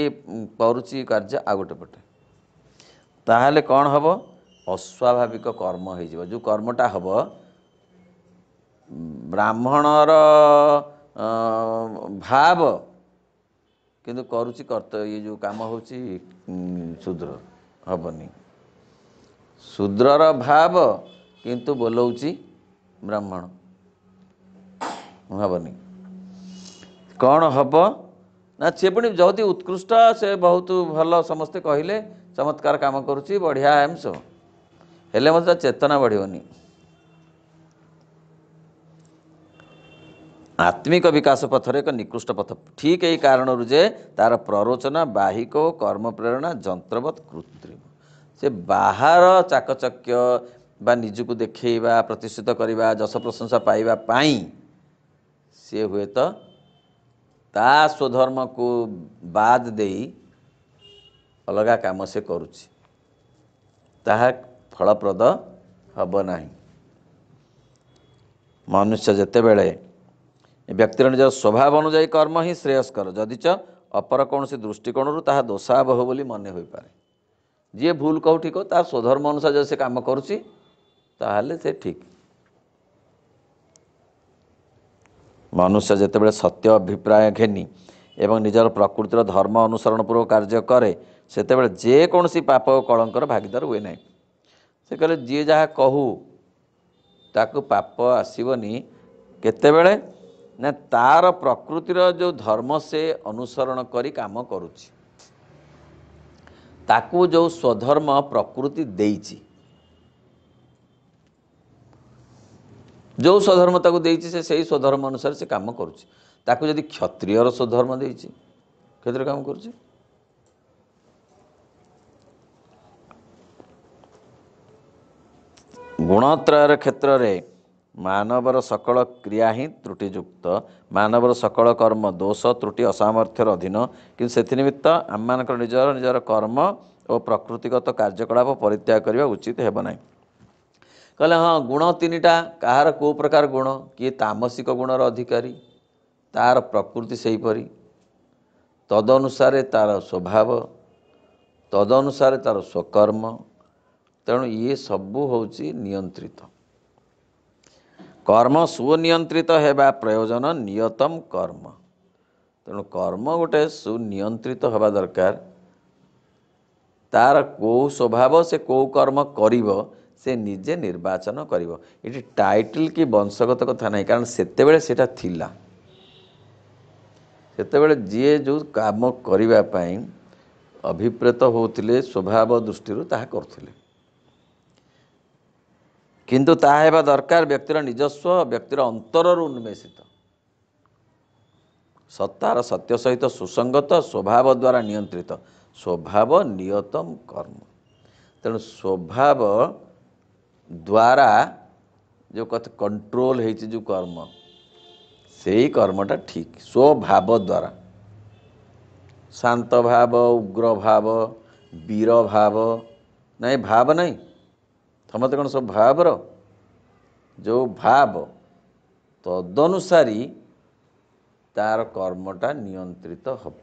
करुची कार्य आ गोटे पटे ताहले कौन हम अस्वाभाविक कर्म हो जो कर्मटा हम ब्राह्मणर ଭାବ କିନ୍ତୁ କରୁଛି ଇଏ ଯେଉଁ କାମ ହେଉଛି ଶୂଦ୍ର ହେବନି। ଶୂଦ୍ରର ଭାବ କିନ୍ତୁ ବୋଲଉଛି ବ୍ରାହ୍ମଣ ହେବନି। କ'ଣ ହେବ ନା ସେ ପୁଣି ଯଦି ଉତ୍କୃଷ୍ଟ, ସେ ବହୁତ ଭଲ, ସମସ୍ତେ କହିଲେ ଚମତ୍କାର କାମ କରୁଛି, ବଢ଼ିଆ ଏମସ, ହେଲେ ମଧ୍ୟ ଚେତନା ବଢ଼ିବନି। ଆତ୍ମିକ ବିକାଶ ପଥରେ ଏକ ନିକୃଷ୍ଟ ପଥ। ଠିକ୍ ଏହି କାରଣରୁ ଯେ ତା'ର ପ୍ରରୋଚନା ବାହିକ ଓ କର୍ମ ପ୍ରେରଣା ଯନ୍ତ୍ରବତ୍ କୃତ୍ରିମ। ସେ ବାହାର ଚାକଚକ୍ୟ ବା ନିଜକୁ ଦେଖେଇବା, ପ୍ରତିଷ୍ଠିତ କରିବା, ଯଶ ପ୍ରଶଂସା ପାଇବା ପାଇଁ ସେ ହୁଏତ ତା ସ୍ୱଧର୍ମକୁ ବାଦ ଦେଇ ଅଲଗା କାମ ସେ କରୁଛି, ତାହା ଫଳପ୍ରଦ ହେବ ନାହିଁ। ମନୁଷ୍ୟ ଯେତେବେଳେ ବ୍ୟକ୍ତିର ନିଜର ସ୍ୱଭାବ ଅନୁଯାୟୀ କର୍ମ ହିଁ ଶ୍ରେୟସ୍କର, ଯଦିଚ ଅପର କୌଣସି ଦୃଷ୍ଟିକୋଣରୁ ତାହା ଦୋଷାବହ ବୋଲି ମନେ ହୋଇପାରେ। ଯିଏ ଭୁଲ କହୁ ଠିକ ହଉ, ତାର ସ୍ୱଧର୍ମ ଅନୁସାରେ ଯଦି ସେ କାମ କରୁଛି ତାହେଲେ ସେ ଠିକ୍। ମନୁଷ୍ୟ ଯେତେବେଳେ ସତ୍ୟ ଅଭିପ୍ରାୟ ଘେନି ଏବଂ ନିଜର ପ୍ରକୃତିର ଧର୍ମ ଅନୁସରଣ ପୂର୍ବକ କାର୍ଯ୍ୟ କରେ, ସେତେବେଳେ ଯେକୌଣସି ପାପ ଓ କଳଙ୍କର ଭାଗିଦାର ହୁଏ ନାହିଁ। ସେ କହିଲେ ଯିଏ ଯାହା କହୁ ତାକୁ ପାପ ଆସିବନି। କେତେବେଳେ ନା ତାର ପ୍ରକୃତିର ଯେଉଁ ଧର୍ମ ସେ ଅନୁସରଣ କରି କାମ କରୁଛି, ତାକୁ ଯେଉଁ ସ୍ୱଧର୍ମ ପ୍ରକୃତି ଦେଇଛି, ଯେଉଁ ସ୍ୱଧର୍ମ ତାକୁ ଦେଇଛି, ସେ ସେଇ ସ୍ୱଧର୍ମ ଅନୁସାରେ ସେ କାମ କରୁଛି। ତାକୁ ଯଦି କ୍ଷତ୍ରିୟର ସ୍ୱଧର୍ମ ଦେଇଛି, କ୍ଷତ୍ରିୟ କାମ କରୁଛି। ଗୁଣତ୍ରୟର କ୍ଷେତ୍ରରେ ମାନବର ସକଳ କ୍ରିୟା ହିଁ ତ୍ରୁଟିଯୁକ୍ତ। ମାନବର ସକଳ କର୍ମ ଦୋଷ ତ୍ରୁଟି ଅସାମର୍ଥ୍ୟର ଅଧୀନ। କିନ୍ତୁ ସେଥିନିମିତ୍ତ ଆମମାନଙ୍କର ନିଜର କର୍ମ ଓ ପ୍ରକୃତିଗତ କାର୍ଯ୍ୟକଳାପ ପରିତ୍ୟାଗ କରିବା ଉଚିତ ହେବ ନାହିଁ। କହିଲେ ହଁ, ଗୁଣ ତିନିଟା, କାହାର କେଉଁ ପ୍ରକାର ଗୁଣ? କିଏ ତାମସିକ ଗୁଣର ଅଧିକାରୀ, ତାର ପ୍ରକୃତି ସେହିପରି, ତଦନୁସାରେ ତାର ସ୍ୱଭାବ, ତଦନୁସାରେ ତାର ସ୍ୱକର୍ମ। ତେଣୁ ଇଏ ସବୁ ହେଉଛି ନିୟନ୍ତ୍ରିତ। କର୍ମ ସୁନିୟନ୍ତ୍ରିତ ହେବା ପ୍ରୟୋଜନ ନିୟତମ କର୍ମ। ତେଣୁ କର୍ମ ଗୋଟେ ସୁନିୟନ୍ତ୍ରିତ ହେବା ଦରକାର। ତାର କେଉଁ ସ୍ୱଭାବ, ସେ କେଉଁ କର୍ମ କରିବ, ସେ ନିଜେ ନିର୍ବାଚନ କରିବ। ଏଠି ଟାଇଟଲ କି ବଂଶଗତ କଥା ନାହିଁ, କାରଣ ସେତେବେଳେ ସେଟା ଥିଲା। ସେତେବେଳେ ଯିଏ ଯେଉଁ କାମ କରିବା ପାଇଁ ଅଭିପ୍ରେତ ହେଉଥିଲେ ସ୍ୱଭାବ ଦୃଷ୍ଟିରୁ ତାହା କରୁଥିଲେ। କିନ୍ତୁ ତାହା ହେବା ଦରକାର ବ୍ୟକ୍ତିର ନିଜସ୍ୱ, ବ୍ୟକ୍ତିର ଅନ୍ତରରୁ ଉନ୍ମେଷିତ, ସତ୍ତାର ସତ୍ୟ ସହିତ ସୁସଙ୍ଗତ, ସ୍ୱଭାବ ଦ୍ୱାରା ନିୟନ୍ତ୍ରିତ। ସ୍ୱଭାବ ନିୟତମ କର୍ମ। ତେଣୁ ସ୍ୱଭାବ ଦ୍ୱାରା ଯେଉଁ କଥା କଣ୍ଟ୍ରୋଲ ହେଇଛି ଯେଉଁ କର୍ମ, ସେଇ କର୍ମଟା ଠିକ୍। ସ୍ୱଭାବ ଦ୍ୱାରା, ଶାନ୍ତ ଭାବ, ଉଗ୍ର ଭାବ, ବୀର ଭାବ ନାହିଁ, ଭାବ ନାହିଁ। ସମସ୍ତେ କ'ଣ ସବୁ ଭାବର? ଯେଉଁ ଭାବ ତଦନୁସାରୀ ତାର କର୍ମଟା ନିୟନ୍ତ୍ରିତ ହେବ।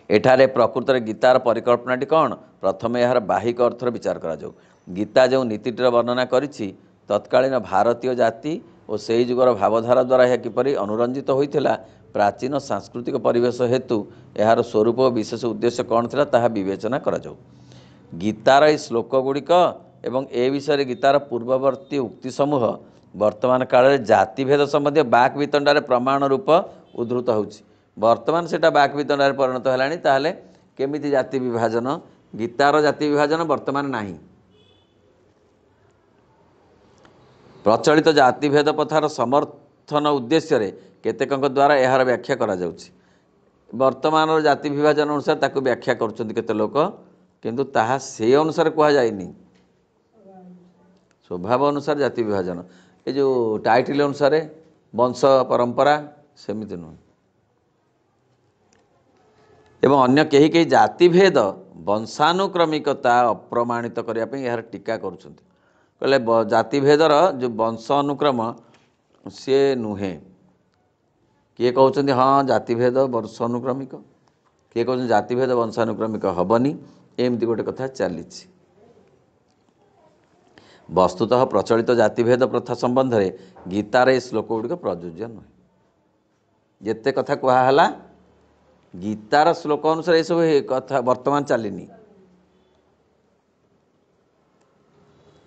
ଏଠାରେ ପ୍ରକୃତରେ ଗୀତାର ପରିକଳ୍ପନାଟି କ'ଣ? ପ୍ରଥମେ ଏହାର ବାହିକ ଅର୍ଥର ବିଚାର କରାଯାଉ। ଗୀତା ଯେଉଁ ନୀତିଟିର ବର୍ଣ୍ଣନା କରିଛି, ତତ୍କାଳୀନ ଭାରତୀୟ ଜାତି ଓ ସେହି ଯୁଗର ଭାବଧାରା ଦ୍ୱାରା ଏହା କିପରି ଅନୁରଞ୍ଜିତ ହୋଇଥିଲା, ପ୍ରାଚୀନ ସାଂସ୍କୃତିକ ପରିବେଶ ହେତୁ ଏହାର ସ୍ୱରୂପ ଓ ବିଶେଷ ଉଦ୍ଦେଶ୍ୟ କ'ଣ ଥିଲା, ତାହା ବିବେଚନା କରାଯାଉ। ଗୀତାର ଏହି ଶ୍ଲୋକ ଗୁଡ଼ିକ ଏବଂ ଏ ବିଷୟରେ ଗୀତାର ପୂର୍ବବର୍ତ୍ତୀ ଉକ୍ତି ସମୂହ ବର୍ତ୍ତମାନ କାଳରେ ଜାତିଭେଦ ସମ୍ବନ୍ଧୀୟ ବାକ୍ ବିତଣ୍ଡାରେ ପ୍ରମାଣ ରୂପ ଉଦ୍ଧୃତ ହେଉଛି। ବର୍ତ୍ତମାନ ସେଟା ବାକ୍ ବିତଣ୍ଡାରେ ପରିଣତ ହେଲାଣି। ତାହେଲେ କେମିତି ଜାତି ବିଭାଜନ? ଗୀତାର ଜାତି ବିଭାଜନ ବର୍ତ୍ତମାନ ନାହିଁ। ପ୍ରଚଳିତ ଜାତିଭେଦ ପ୍ରଥାର ସମର୍ଥନ ଉଦ୍ଦେଶ୍ୟରେ କେତେକଙ୍କ ଦ୍ୱାରା ଏହାର ବ୍ୟାଖ୍ୟା କରାଯାଉଛି। ବର୍ତ୍ତମାନର ଜାତି ବିଭାଜନ ଅନୁସାରେ ତାକୁ ବ୍ୟାଖ୍ୟା କରୁଛନ୍ତି କେତେ ଲୋକ, କିନ୍ତୁ ତାହା ସେ ଅନୁସାରେ କୁହାଯାଇନି। ସ୍ୱଭାବ ଅନୁସାରେ ଜାତି ବିଭାଜନ, ଏ ଯେଉଁ ଟାଇଟଲ ଅନୁସାରେ ବଂଶ ପରମ୍ପରା, ସେମିତି ନୁହେଁ। ଏବଂ ଅନ୍ୟ କେହି କେହି ଜାତିଭେଦ ବଂଶାନୁକ୍ରମିକତା ଅପ୍ରମାଣିତ କରିବା ପାଇଁ ଏହାର ଟୀକା କରୁଛନ୍ତି। କହିଲେ ଜାତିଭେଦର ଯେଉଁ ବଂଶ ଅନୁକ୍ରମ ସିଏ ନୁହେଁ। କିଏ କହୁଛନ୍ତି ହଁ ଜାତିଭେଦ ବଂଶ ଅନୁକ୍ରମିକ, କିଏ କହୁଛନ୍ତି ଜାତିଭେଦ ବଂଶାନୁକ୍ରମିକ ହେବନି। ଏମିତି ଗୋଟେ କଥା ଚାଲିଛି। वस्तुतः प्रचलित जातिभेद प्रथा संबंध में गीतार ए श्लोक गुड़िक प्रযোज्य नुहे जिते कथा कहला गीतार श्लोक अनुसार ये सब कथा वर्तमान चलनी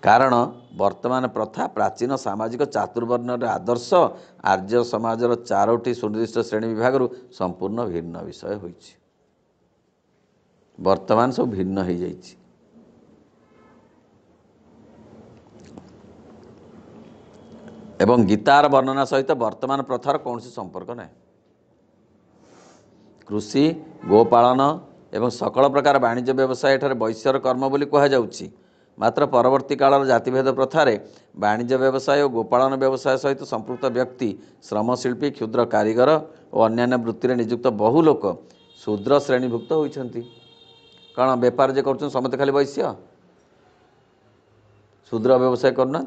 कारण वर्तमान प्रथा प्राचीन सामाजिक चातुर्वर्ण आदर्श आर्य समाजर चारोटी सुनिर्दिष्ट श्रेणी विभाग संपूर्ण भिन्न विषय होइछि वर्तमान सब भिन्न हो जाइछि। एवं गीतार वर्णना सहित वर्तमान प्रथार कौन संपर्क ना कृषि गोपालन एवं सकल प्रकार वाणिज्य व्यवसाय एठारे वैश्यर कर्म बोली कहा जाउछि मात्र परवर्ती कालर जातिभेद प्रथारे वाणिज्य व्यवसाय और गोपालन व्यवसाय सहित संपृक्त व्यक्ति श्रमशिल्पी क्षुद्र कारीगर और अन्यान्य वृत्ति नियुक्त बहु लोक शूद्र श्रेणीभुक्त होइछन्ति। कौन बेपार जे कर समस्त खाली वैश्य शूद्र व्यवसाय करना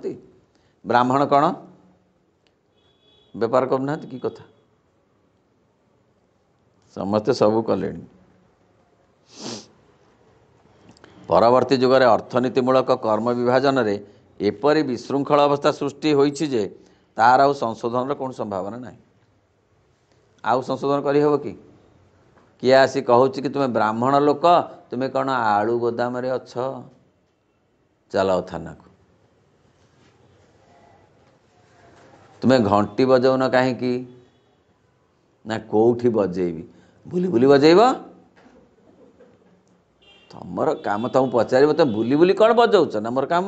ब्राह्मण कौन बेपार करना कि कथा समस्ते सबू कले। परवर्ती जुगरे अर्थनीतिमूलक कर्म विभाजन रे एपरी विशृंखल अवस्था सृष्टि होइछि जे तार आउ संशोधन कौन संभावना ना आउ संशोधन करी हबो कि किए आसी कहूँ कि तुम्हें ब्राह्मण लोक तुम्हें कौन आलू गोदाम रे अछ चलाओ थाना को तुम्हें घंटी बजाउन कहीं ना कौठी बजेबी बुली बुली बजेब तुमर काम तुम पचार तुम बुली बुली कौन बजाउच ना मोर काम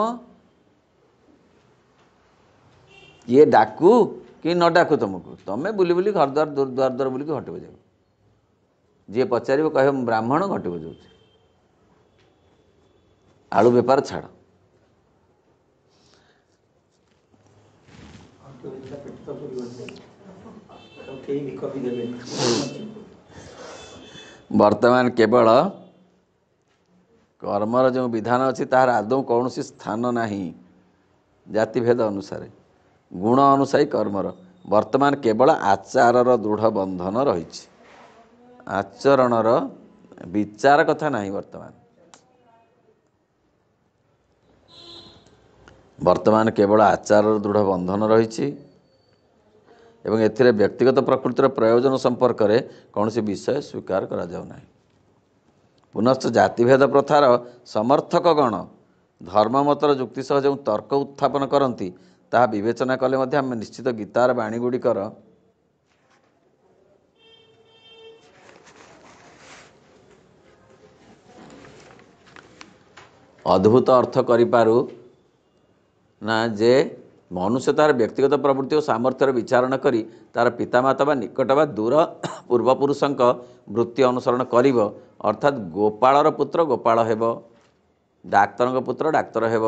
ये डाकू कि न डाकू तुमको तुम्हें बुली बुली घर द्वार द्वार द्वार बुलिक घंटी बजेब जी पचार कह ब्राह्मण घंटी बजाऊ आलू बेपार छाड़ वर्तमान केवल कर्मर जो विधान अच्छी तार आदौ कौन स्थान नहीं जातिभेद अनुसार गुण अनुसायी कर्मर वर्तमान केवल आचारर दृढ़ बंधन रही आचरणर विचार कथा नहीं वर्तमान केवल आचारर दृढ़ बंधन रही एवं एथिरे व्यक्तिगत प्रकृतिर प्रयोजन संपर्क में कौन विषय स्वीकार करा जाउ नाही। पुनश्च जातिभेद प्रथार समर्थकगण धर्ममतर जुक्ति सह जो तर्क उत्थापन करती ताहा विवेचना कले मध्य आम निश्चित गीतार बाणी गुड़िकर अद्भुत अर्थ करिपारू ना जे मनुष्य तार व्यक्तिगत प्रवृत्ति और सामर्थ्यर विचारण करी तार पितामाता बा निकट बा दूर पूर्वपुरुषंक वृत्ति अनुसरण करिब अर्थात गोपालर पुत्र गोपाल हेब डाक्तर पुत्र डाक्तर हेब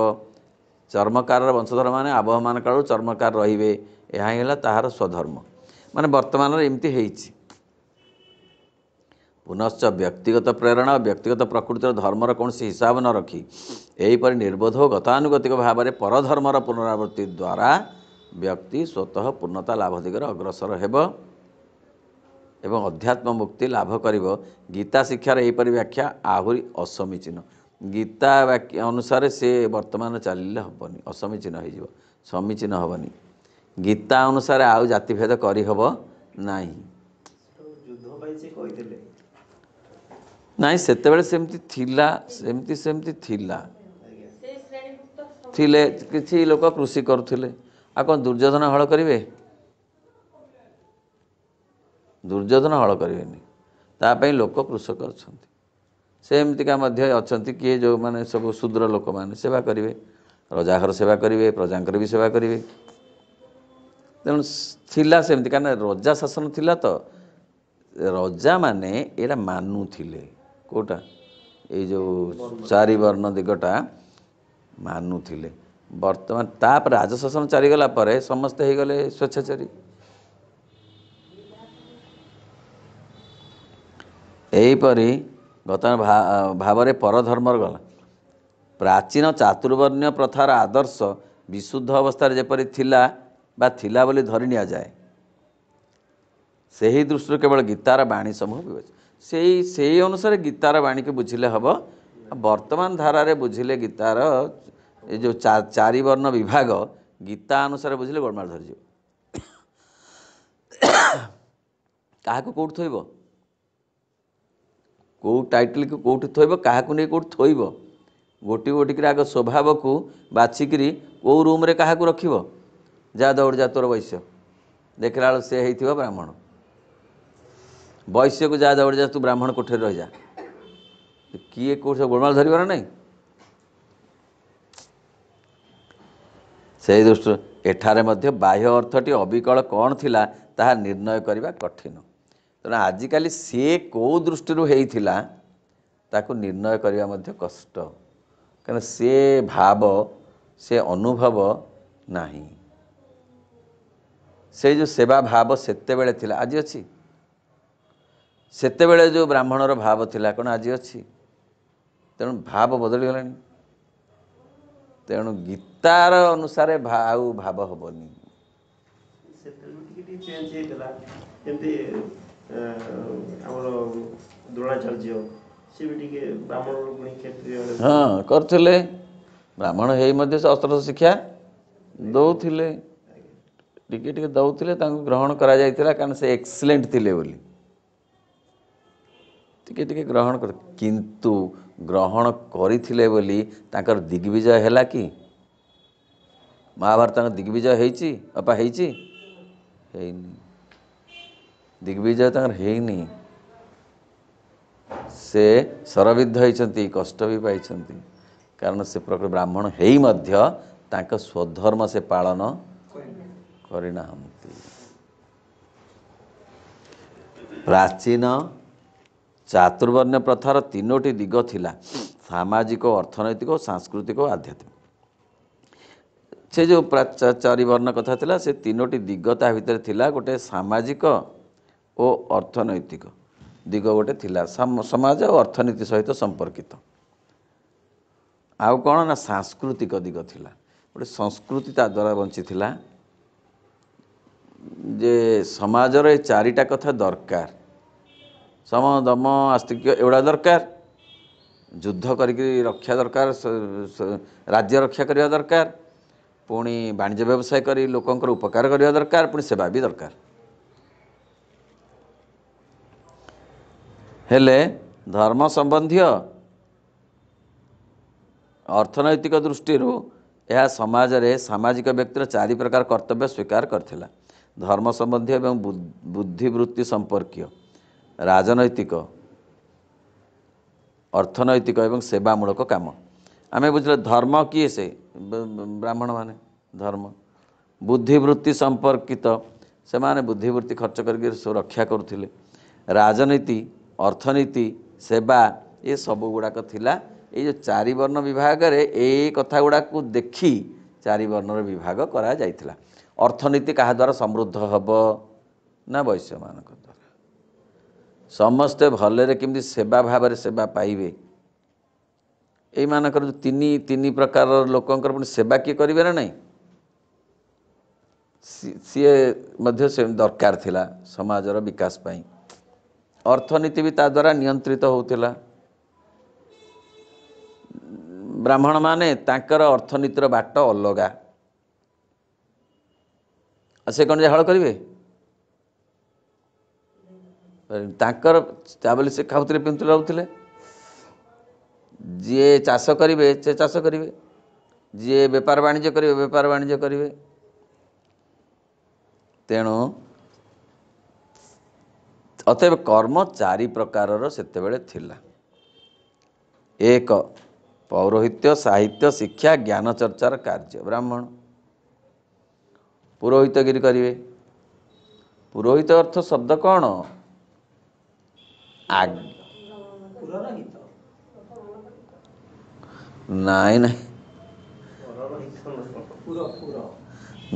चर्मकार वंशधर माने आबहमान काल चर्मकार रहिबे यह है ताहार स्वधर्म माने वर्तमान एमती होइछि। पुनश्च व्यक्तिगत प्रेरणा और व्यक्तिगत प्रकृतिर धर्मर कौन हिसाब न रखी यहीपरि निर्बोध और गतानुगतिक भाव में परधर्मर पुनरावृत्ति द्वारा व्यक्ति स्वतः पूर्णता लाभ दिगरे अग्रसर हेब एवं अध्यात्म मुक्ति लाभ करिब। गीता शिक्षार यहीपरि व्याख्या आहुरी असमीचीन गीता व्याख्या अनुसार से वर्तमान चलिले हेबनी असमीचीन हो समीचीन हेबनी गीता अनुसार आउ जातिभेद करहब नाही नाई सेतेबेले सेमती थिला सेमती थिला थिले किछि लोक कृषि करुथिले आ कोन दुर्योधन हल करिवे दुर्योधन हल करिवेनी ता पई लोक कृषक अछंती सेमतिका मध्य अछंती किए जो माने सब शूद्र लोक माने सेवा करिवे रजाघर सेवा करिवे प्रजांकर भी सेवा करिवे तेणु थिला सेमती कारण रजा शासन थिला तो रजा माने एरा मानुथिले कोटा ये जो चारि वर्ण दिगटा मानुथिले वर्तमान ताप राजशासन चलीगला परे समस्ते हो गले स्वेच्छाचारी एहीपरि गत भाव में परधर्मर गला प्राचीन चातुर्वर्ण्य प्रथार आदर्श विशुद्ध अवस्था जेपरि थिला बा थिला बोली धरि निया जाए से ही दृष्टि केवल गीतार बाणी समूह विवेच से अनुसार गीतार बाणी के बुझिले हम वर्तमान धारा रे बुझिले गीतार ये जो चारि वर्ण विभाग गीता अनुसार बुझे गोलमाल धरी क्या कौट थोब कौ टाइटल को कौट थोब क्या नहीं कौट थोब गोटी गोटिक आग स्वभाव को बाछिकी कौ रूम रे क्या रख जा दौड़ जा तोर वैश्य देखला बेलू सी हो ब्राह्मण वैश्य को जा दौड़ जा तू ब्राह्मण कोठे रही जा किए कौट गोलमाल धरबार ना से दृष्टि एठारे मध्य बाह्य अर्थटी अविकल कौन थिला ताहा निर्णय करने कठिन तेना आजिकाली सी कौ दृष्टि होता ताकू निर्णय करने मध्य कष्ट कहीं से भाव से अनुभव नहीं से जो सेवा भाव सेतेबेले थिला आज अच्छी सेतेबेले जो ब्राह्मणर भाव थिला कौन आज अच्छी तेणु भाव बदली गलानी तेणु गीतार अनुसार भाव हेनी हाँ करथिले ब्राह्मण हे मध्य से अस्त्र शिक्षा दौले टिके टिके दौले ग्रहण करा जायतिला कारण से एक्सीलेंट थिले बोली टिके टिके ग्रहण कर किंतु ग्रहण करथिले बोली तांकर दिग्विजय हैला कि महाभारत दिग्विजय हेची अपा हेची हेनी दिग्विजय तांकर हेनी से शरविद्ध होती कष्ट भी पाई कारण से प्रकृति ब्राह्मण हेई मध्य तांक स्वधर्म से पालन करना प्राचीन चातुर्वर्ण प्रथार तीनोटी दिग थिला सामाजिक अर्थनैतिक सांस्कृतिक आध्यात्मिक से जो चारि वर्ण कथा थिला से तीनोटी दिग ता भितर थिला गोटे सामाजिक और अर्थनैतिक दिग गोटे थिला समाज और अर्थनीति सहित संपर्कित आउ कौन ना सांस्कृतिक दिग थिला गोटे संस्कृति ता द्वारा बंची थिला जे समाजर ये चारिटा कथा दरकार सम दम आस्तिक्य एवढा दरकार युद्ध करके रक्षा दरकार राज्य रक्षा करने दरकार पुणी वाणिज्य व्यवसाय करी लोकंकर उपकार करने दरकार पुणी सेवा भी दरकार हेले धर्म संबंधी अर्थनैतिक दृष्टि यह समाज रे सामाजिक व्यक्तिर चारि प्रकार कर्तव्य स्वीकार करथिला धर्म संबंधी एवं बुद्धिवृत्ति संपर्कीय राजनैतिक अर्थनैतिक एवं सेवामूलक काम आम बुझे धर्म किए से ब्राह्मण माने धर्म बुद्धिवृत्ति संपर्कित से माने बुद्धिवृत्ति खर्च करके रक्षा करुले राजनीति अर्थनीति सेवा ये सब गुड़ाक थिला ये जो चारि वर्ण विभाग रे ए कथा गुड़ा को देखी चारि वर्ण विभाग करा जाइथिला अर्थनीति कहा द्वारा समृद्ध हब ना वैश्य मान द्वारा समस्ते भले केमती सेवा भाव में सेवा पाइबे ये मानकर जो तीन प्रकार लोकंकर पुणी सेवा किए करेंगे ना नहीं सी मध्य से दरकार थिला समाजर विकास पाई अर्थनीति भी ता द्वारा नियंत्रित होतिला ब्राह्मण माने तांकर अर्थनीतिर बाट अलगा से कौन हल करेंगे तांकर चावल से खाऊले पिंतुले रहते जी चाष करेंगे से चाष करेंगे जी बेपार वाणिज्य करेंगे बेपार वाणिज्य करेंगे तेणु अतएव कर्म चारि प्रकार सेतेबेले थिला एक पौरोहित्य साहित्य शिक्षा ज्ञान चर्चार कार्य ब्राह्मण पुरोहितगिरी करेंगे पुरोहित अर्थ शब्द कौन नाई नहीं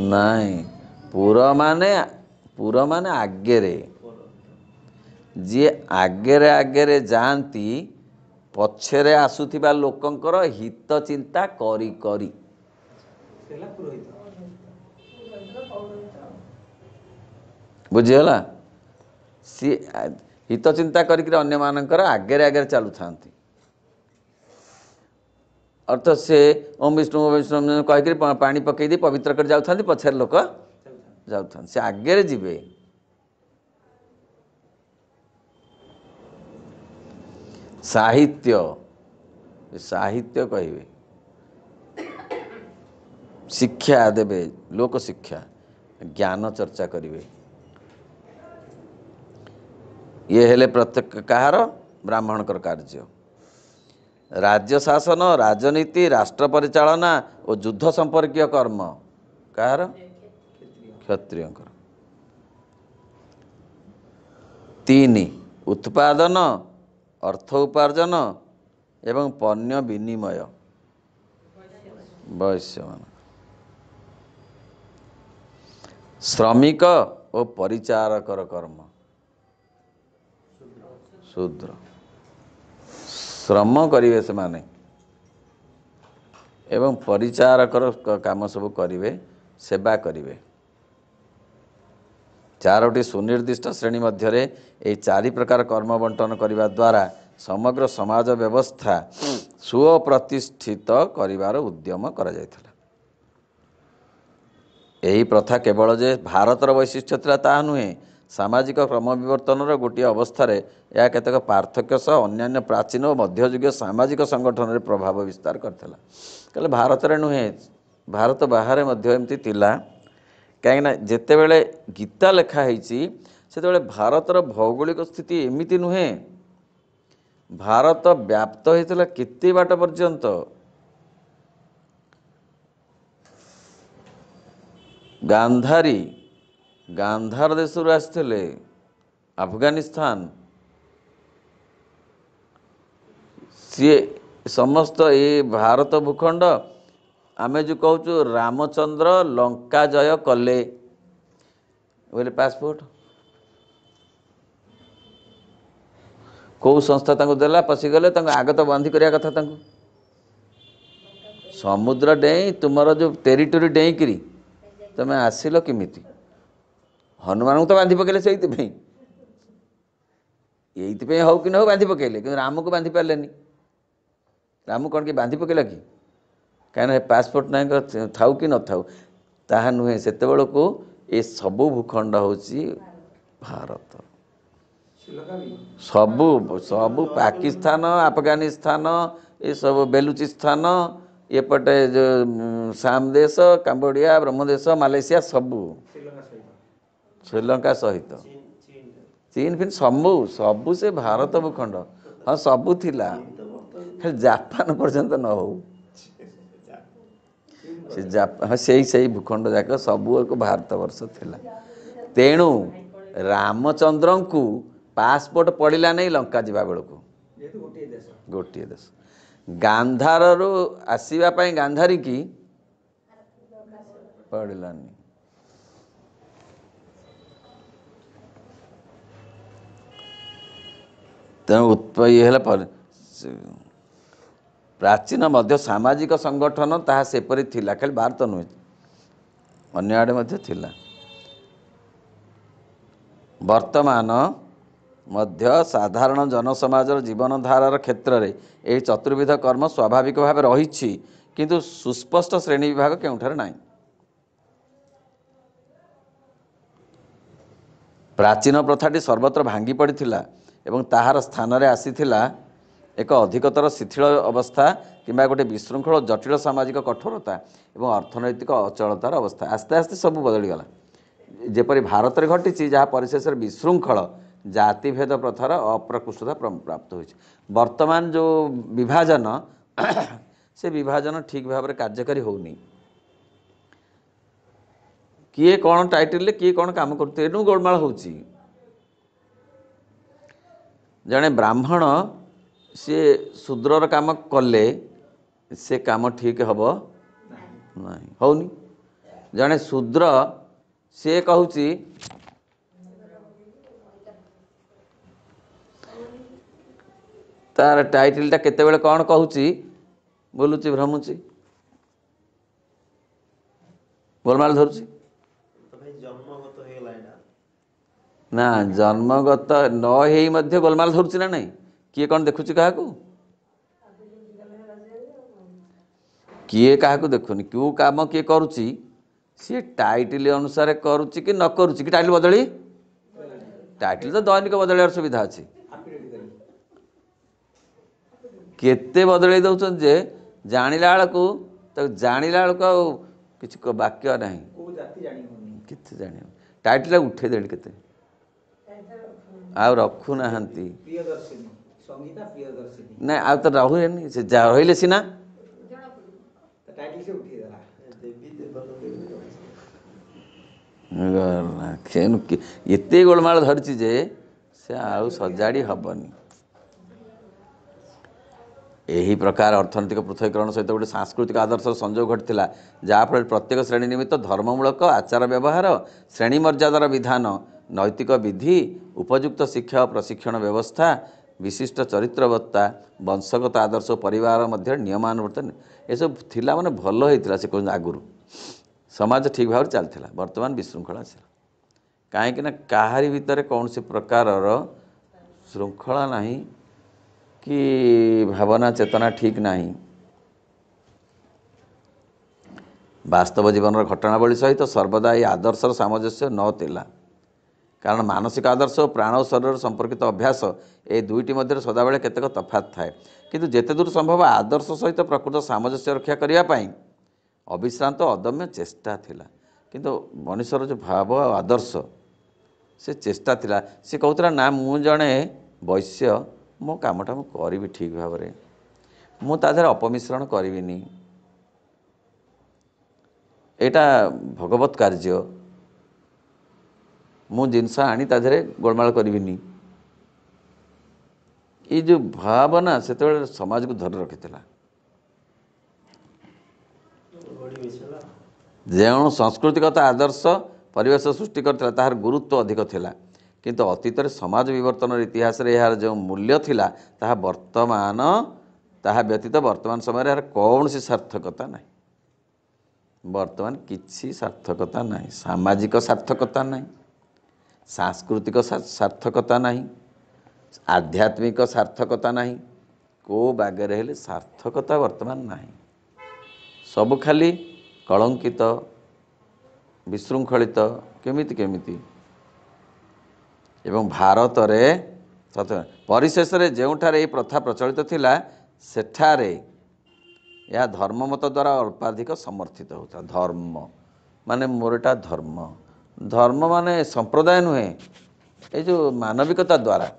नाई पुर माने आगे जी आगे आगे जाती पछरे आसुथिबा लोकंकर हित चिंता करी करी बुझीगला सी हित चिंता करिक अन्य मानकर आगे आगे चलु था अर्थ से ओम विष्णु कहीकि पानी पकईदी पवित्र कर जाऊँ पछार लोक जाऊँ से आगे जीवे साहित्य साहित्य कहे शिक्षा देवे लोक शिक्षा ज्ञान चर्चा करेंगे ये हेले प्रत्येक कहार ब्राह्मणकर कार्य राज्य शासन राजनीति राष्ट्र परिचालना और युद्ध संपर्कीय कर्म कहार क्षत्रिय तीन उत्पादन अर्थ उपार्जन एवं पण्य विनिमय वैश्य मान श्रमिक और परिचारकर कर्म शूद्र श्रम करिवे से माने एवं परिचारकर काम सब करिवे सेवा करिवे चारोटी सुनिर्दिष्ट श्रेणी मध्य ये चारि प्रकार कर्म बंटन करने द्वारा समग्र समाज व्यवस्था सुप्रतिष्ठित करिवार उद्यम करा जायथिला। यही प्रथा केवल जे भारतर वैशिष्ट्य था ता नुहे सामाजिक क्रम विवर्तन गोटे अवस्था यह केतक पार्थक्य सह अन्य प्राचीन और मध्ययुगीय सामाजिक संगठन में प्रभाव विस्तार करथिला। कहले भारत रे नुहे भारत बाहर एमती थिला कहीं जितेबले गीता लिखाही से भारतर भौगोलिक स्थिति एमती नुहे भारत व्याप्त होता केते बाट पर्यंत गांधारी गांधार देश आसते अफगानिस्तान सी समस्त ये भारत भूखंड आमे जो कहूँ रामचंद्र लंका जय कले बोले पासपोर्ट कौ संस्था तांको देला पशिगले आग तो बंदी करिया कथा तांको समुद्र डेई तुमर जो टेरिटोरी डेईकरी तुम आसिल किमिति हनुमान को तो बांधी पकेले से ये हौ कि न हो बांधी पकेले कि राम को बांधी पारे राम कौन कि बांधी पकेला कि कहीं पासपोर्ट ना थाऊ कि न थाऊ ताहा नुहे से को ये सबू भूखंड हूँ भारत सबू सबू पाकिस्तान अफगानिस्तान ये सब बेलुचिस्तान एपटे जो साम देश काम्बोडिया ब्रह्मदेश मालयेशिया सबू श्रीलंका सहित चीन फिर सबू सबू से भारत भूखंड हाँ सबू थिला जापान पर्यंत न हो हाँ से भूखंड जाक सबू एक भारत वर्ष थिला तेणु रामचंद्र को पासपोर्ट पड़िला नहीं लंका जावा बेलू गोटे देश गांधार आसवा गांधारी की पड़िलानी तेणु ये प्राचीन मध्य सामाजिक संगठन ताहा सेपरी थिला खाली भारत नुहे अन्य आड़े मध्य थिला वर्तमान मध्य साधारण जनसमाजर जीवन धारार क्षेत्र में यह चतुर्विध कर्म स्वाभाविक भाव रही किंतु सुस्पष्ट श्रेणी विभाग केउठार नाही। प्राचीन प्रथाटी सर्वत्र भांगी पड़िथिला एवं ताहार स्थान रे आसीथिला एक अधिकतर शिथिल अवस्था किंबा गोटे विशृंखल जटिल सामाजिक कठोरता एवं अर्थनैतिक अचलतार अवस्था आस्ते आस्ते सब बदलीगला जेपरी भारत में घटी जहाँ परिशेष विशृंखल जातिभेद प्रथार अप्रकृष्टता प्राप्त हो वर्तमान जो विभाजन से विभाजन ठीक भाव में कार्यकारी होनी किए कौन टाइटल किए कौन काम करते गोलमाल हो जड़े ब्राह्मण सी शूद्रर काम कले से काम ठीक हम ना होनी जड़े शूद्र सी कहूँ तार टाइटलटा केतेबेले कौन कहूँ बोलुची भ्रमुची गोलमाल धरुची ना जन्मगत न हेई मध्य गोलमाल धरुची ना नहीं किए कौन देखुची क्या किए क्या देखुनि क्यों काम किए करुच्ची सी टाइटल अनुसार करुच्ची कि न करुच्ची कि टाइटल बदली टाइटल तो दैनिक बदल सुविधा अच्छी केते बदल दौरान जे जानिला बेलू तो जानिला बेलू किसी वाक्य ना कितने जान टाइटल उठे दे के रखुना ना आ तो रही से रही सीना एत गोलमाल धरची जे से आउ सजाड़ी हबनी यही प्रकार अर्थनैतिक पृथकीकरण सहित गोटे सांस्कृतिक आदर्श संयोग घटी जहाँफल प्रत्येक श्रेणी निमित्त धर्ममूलक आचार व्यवहार श्रेणी मर्यादार विधान नैतिक विधि उपयुक्त शिक्षा और प्रशिक्षण व्यवस्था विशिष्ट चरित्रवत्ता वंशगत आदर्श परिवार मध्य नियमानुवर्तन ये सब थिला माने भल होता से कहते आगुरी समाज ठीक भाव चलता बर्तमान विशृंखला चला कहीं कहारी भितर कौन सी प्रकार श्रृंखला नहीं कि भावना चेतना ठीक नहीं वास्तव जीवन घटनावली सहित सर्वदा ये आदर्शर सामंजस्य नथिला कारण मानसिक आदर्श और प्राण और शरीर संपर्कित अभ्यास ए दुईटी मध्य सदाबले केतेक तफात थाए किंतु जेते दूर संभव आदर्श सहित प्रकृत सामंजस्य रक्षा करने अविश्रांत अदम्य चेष्टा थिला किंतु मनुष्यर जो भाव और आदर्श से चेष्टा थिला से कहूला ना मु जड़े वैश्य मो कामटा मु करी ठीक भाव में मु ताधर अपमिश्रण करिविनी एटा भगवत कार्य मु जिनसा आनी ताधरे गोलमाल करिविनी ये जो भावना से समाज को धर रखी जो सांस्कृतिकता आदर्श परिवेश सृष्टि करता ताहार गुरुत्व अधिक थिला किंतु अतीत समाज विवर्तन इतिहास यार जो मूल्य थिला ताहा वर्तमान ताहा व्यतीत वर्तमान समय यार कौन सी सार्थकता नहीं वर्तमान किसी सार्थकता नहीं सामाजिक सार्थकता नहीं सांस्कृतिक सार्थकता नहीं आध्यात्मिक सार्थकता नहीं को बागेरे हेले सार्थकता वर्तमान नहीं सब खाली कलंकित विशृंखलित केमिति केमिति एवं भारत रे परिशेष रे जोठारे प्रथा प्रचलित थिला सेठारे यह धर्म मत द्वारा अल्पाधिक समर्थित होता धर्म माने मोरटा धर्म धर्म माने संप्रदाय नुहे ये जो मानविकता द्वारा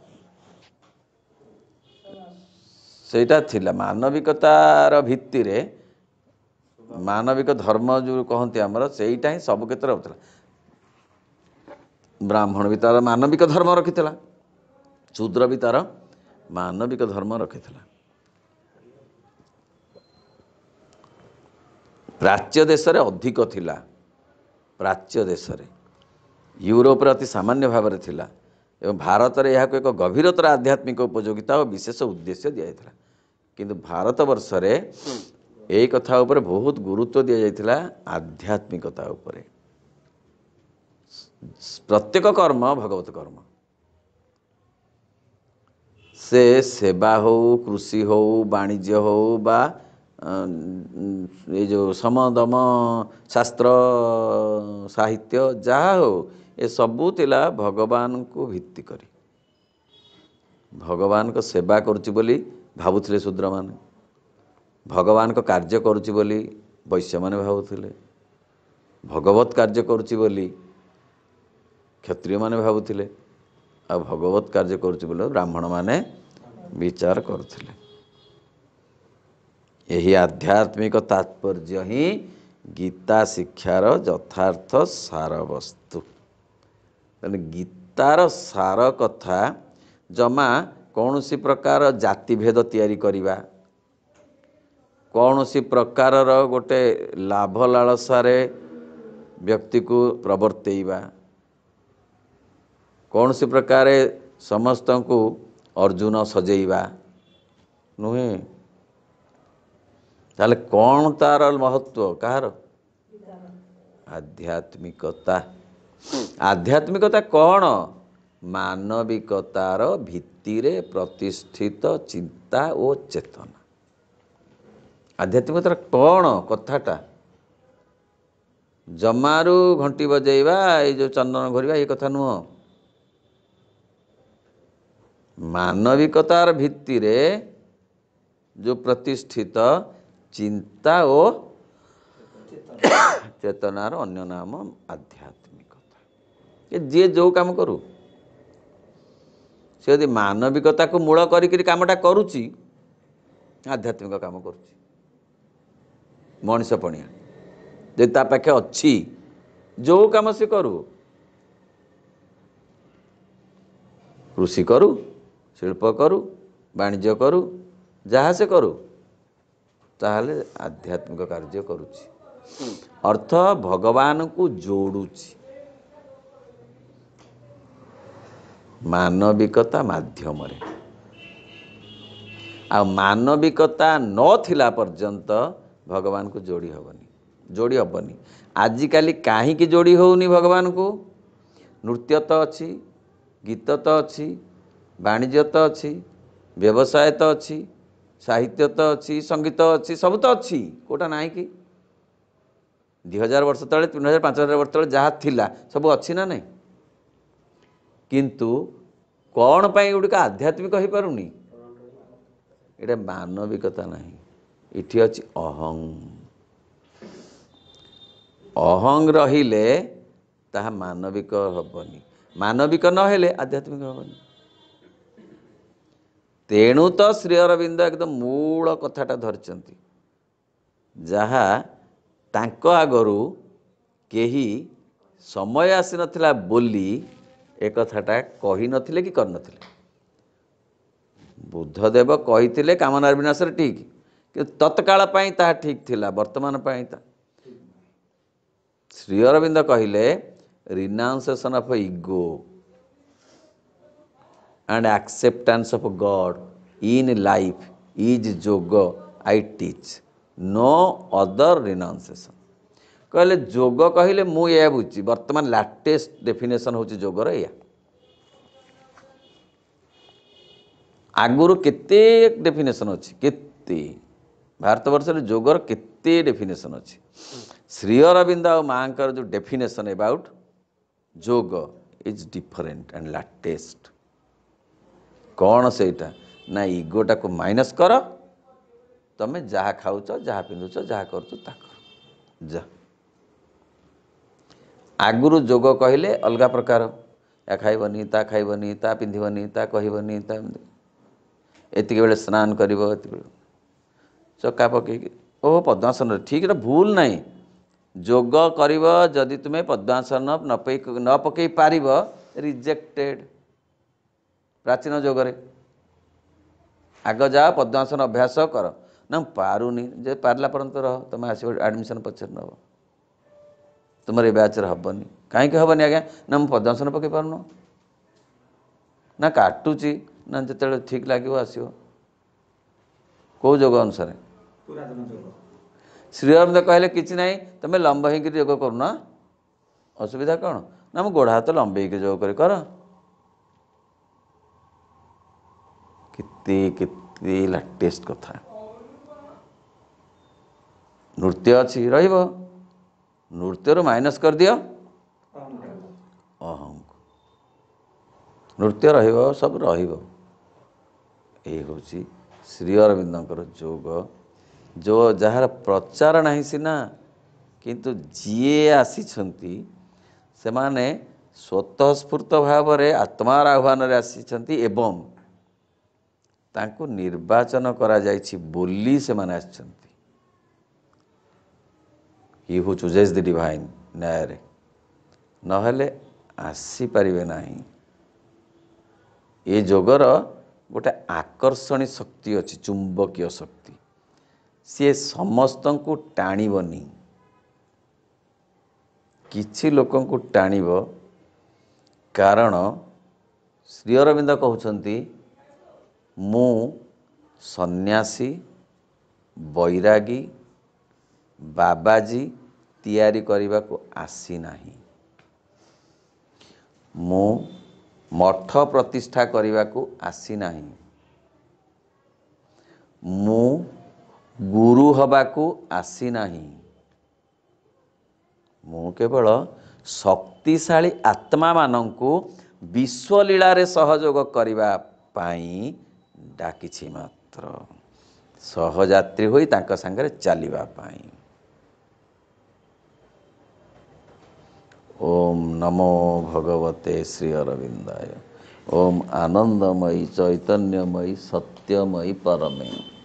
सेटा थिला मानविकतार भित्ति रे मानविक धर्म जो कहते आमर सेटा ही सब क्षेत्र होता ब्राह्मण भी तार मानविक धर्म रखी शूद्र भी तार मानविक धर्म रखी प्राच्य देश रे अधिक थिला प्राच्य देश रे यूरोप अति सामान्य भाव में थिला एवं भारत में यह एक गभीरतर आध्यात्मिक उपयोगिता और विशेष उद्देश्य दि जाता किंतु भारत वर्ष रे यही कथा उपर बहुत गुरुत्व दि जाता आध्यात्मिकता उपरे प्रत्येक कर्म भगवत कर्म से सेवा हो कृषि हो वाणिज्य हो बा ये जो समदम शास्त्र साहित्य जहाँ हो ये सबू तिला भगवान को भित्ति करी भगवान को सेवा करुच्ची बोली भावुथिले शूद्र माने भगवान को कार्य करुच्ची बोली वैश्य माने भावुथिले भगवत कार्य करुच्ची बोली क्षत्रिय माने भावुथिले आ भगवत कार्य करुच्ची बोले ब्राह्मण माने विचार करुथिले यही आध्यात्मिक तात्पर्य ही गीता शिक्षार यथार्थ सार वस्तु गीतार सार कथा जमा कौन सी प्रकार जातिभेद तैयारी करिबा कौन सी प्रकार गोटे लाभ लालसारे व्यक्ति को प्रवर्तेइबा कौन सी प्रकार समस्त को अर्जुन सजेइबा नुहे ताले कौन तार महत्व कहार आध्यात्मिकता आध्यात्मिकता कौन मानविकतार भित्तिरे प्रतिष्ठित चिंता और चेतना आध्यात्मिकतार कौन कथाटा जमारू घंटी बजेଇବା ये जो चंदन घोरिबा ये कथा नुह मानविकतार भित्ति रे जो प्रतिष्ठित चिंता ओ चेतनार अन्य नाम आध्यात्मिकता ये जे जो काम करू से यदि मानविकता को मूल करी कामटा करुची आध्यात्मिक काम करुची मनीष पणिया जे ता पाखे अच्छी जो काम से करू कृषि करू शिल्प करू वाणिज्य करू जहाँ से करू ताहले आध्यात्मिक कार्य करुची अर्थ भगवान को जोड़ुची मानविकता माध्यम रे आ मानविकता नथिला पर्यंत भगवान को जोड़ी हबनी आजिकाली कहीं जोड़ी होनी भगवान को नृत्य तो अच्छी गीत तो अच्छी वाणिज्य तो अच्छी व्यवसाय तो अच्छी साहित्य तो अच्छी संगीत अच्छी सब तो अच्छी कोटा ना कि 2000 वर्ष तले 3000 5000 वर्ष तले जहाँ थिला सब अच्छी ना नहीं किंतु कौन पाई गुड़िक आध्यात्मिक हो पारुनी ये मानविकता नहीं इठी अच्छी अहंग रहिले ताहा मानविक हबनी मानविक नहेले आध्यात्मिक हबनी तेणु तो श्री अरविंद एकदम मूल कथाटा धरिचंती जहा तांको आगरू केही समय आसी नथिला बोली एक कथाटा कही नथिले कि कर नथिले बुद्धदेव कही कामनार विनाश ठीक कि तत्काल पाई ताहा ठीक थिला वर्तमान पाई ता श्री अरविंद कहले renunciation of ego and acceptance of God in life is yoga I teach no other renunciation कहले जोग कहले मु या बुझी वर्तमान लाटेस्ट डेफिनेशन होची जोगर या आगुरु केते डेफिनेशन अछि केते भारतवर्ष रे जोगर केते डेफिनेशन अछि श्री अरविंद और मांकर जो डेफिनेशन अबाउट जोग इज डिफरेंट एंड लाटेस्ट कौन सेटा ना इगोटा को माइनस कर तमें जहाँ खाऊच जहाँ पिंधुच जहाँ करुच ता कर जा आगुरु जोग कहले अलगा प्रकार या खाइबनी ता पिंधिबनी ता कहबनी ता एतिके बेले स्नान करिवो चक्का पकईकि ओह पद्मासन ठीक है भूल नहीं जोग करिव जदि तुम्हें पद्मासन न पकई पारिब रिजेक्टेड प्राचीन जोगरे आग जा पद्मासन अभ्यास कर ना पारुनी जे पारला पर्यंत रह तुम आस एडमिशन पचर नब तुम ये बैच हेनी कहीं हेनी आज्ञा ना मुझे पद्मासन पकई पारुन ना काटुची ना जो ठीक लगे आसो कौ जोग अनुसार श्री अरविंद कहले किसी ना तुम लंब हो जोग करूना असुविधा कौन ना मुझे गोड़ हाथ लंबे जोग कर केते लाटेस्ट कथा नृत्य अच्छी रहिबो नृत्य रो माइनस कर दियो अहं नृत्य रहिबो सब रहिबो ए होची श्री अरविंदकर जोग जो जहार प्रचार नहीं सिना किंतु जीए आसीछंती से माने स्वतःस्फूर्त भाव रे आत्मार आह्वान रे आसीछंती एवं तांको निर्वाचन करा जायछि बोली से माने आछंती he who chooses the divine न्याय रे नहले आसी पारिबे नाही ए जोगर गोटे आकर्षणी शक्ति अच्छी चुंबकीय शक्ति सी समस्त को टाणीबनी किछि लोकं को टाणीब कारण श्री अरविंद कहउछंती मु सन्यासी बैरागी बाबाजी तैयारी करने को आसी नाही मु मठ प्रतिष्ठा करने को आसी नाही मु ଗୁରୁ ହବାକୁ ଆସିନାହିଁ। ମୁଁ କେବଳ ଶକ୍ତିଶାଳୀ ଆତ୍ମାମାନଙ୍କୁ ବିଶ୍ୱଲୀଳାରେ ସହଯୋଗ କରିବା ପାଇଁ ଡାକିଛି ମାତ୍ର, ସହଯାତ୍ରୀ ହୋଇ ତାଙ୍କ ସାଙ୍ଗରେ ଚାଲିବା ପାଇଁ। ଓମ୍ ନମୋ ଭଗବତେ ଶ୍ରୀ ଅରବିନ୍ଦାୟ। ଓମ୍ ଆନନ୍ଦମୟୀ ଚୈତନ୍ୟମୟୀ ସତ୍ୟମୟୀ ପରମେ।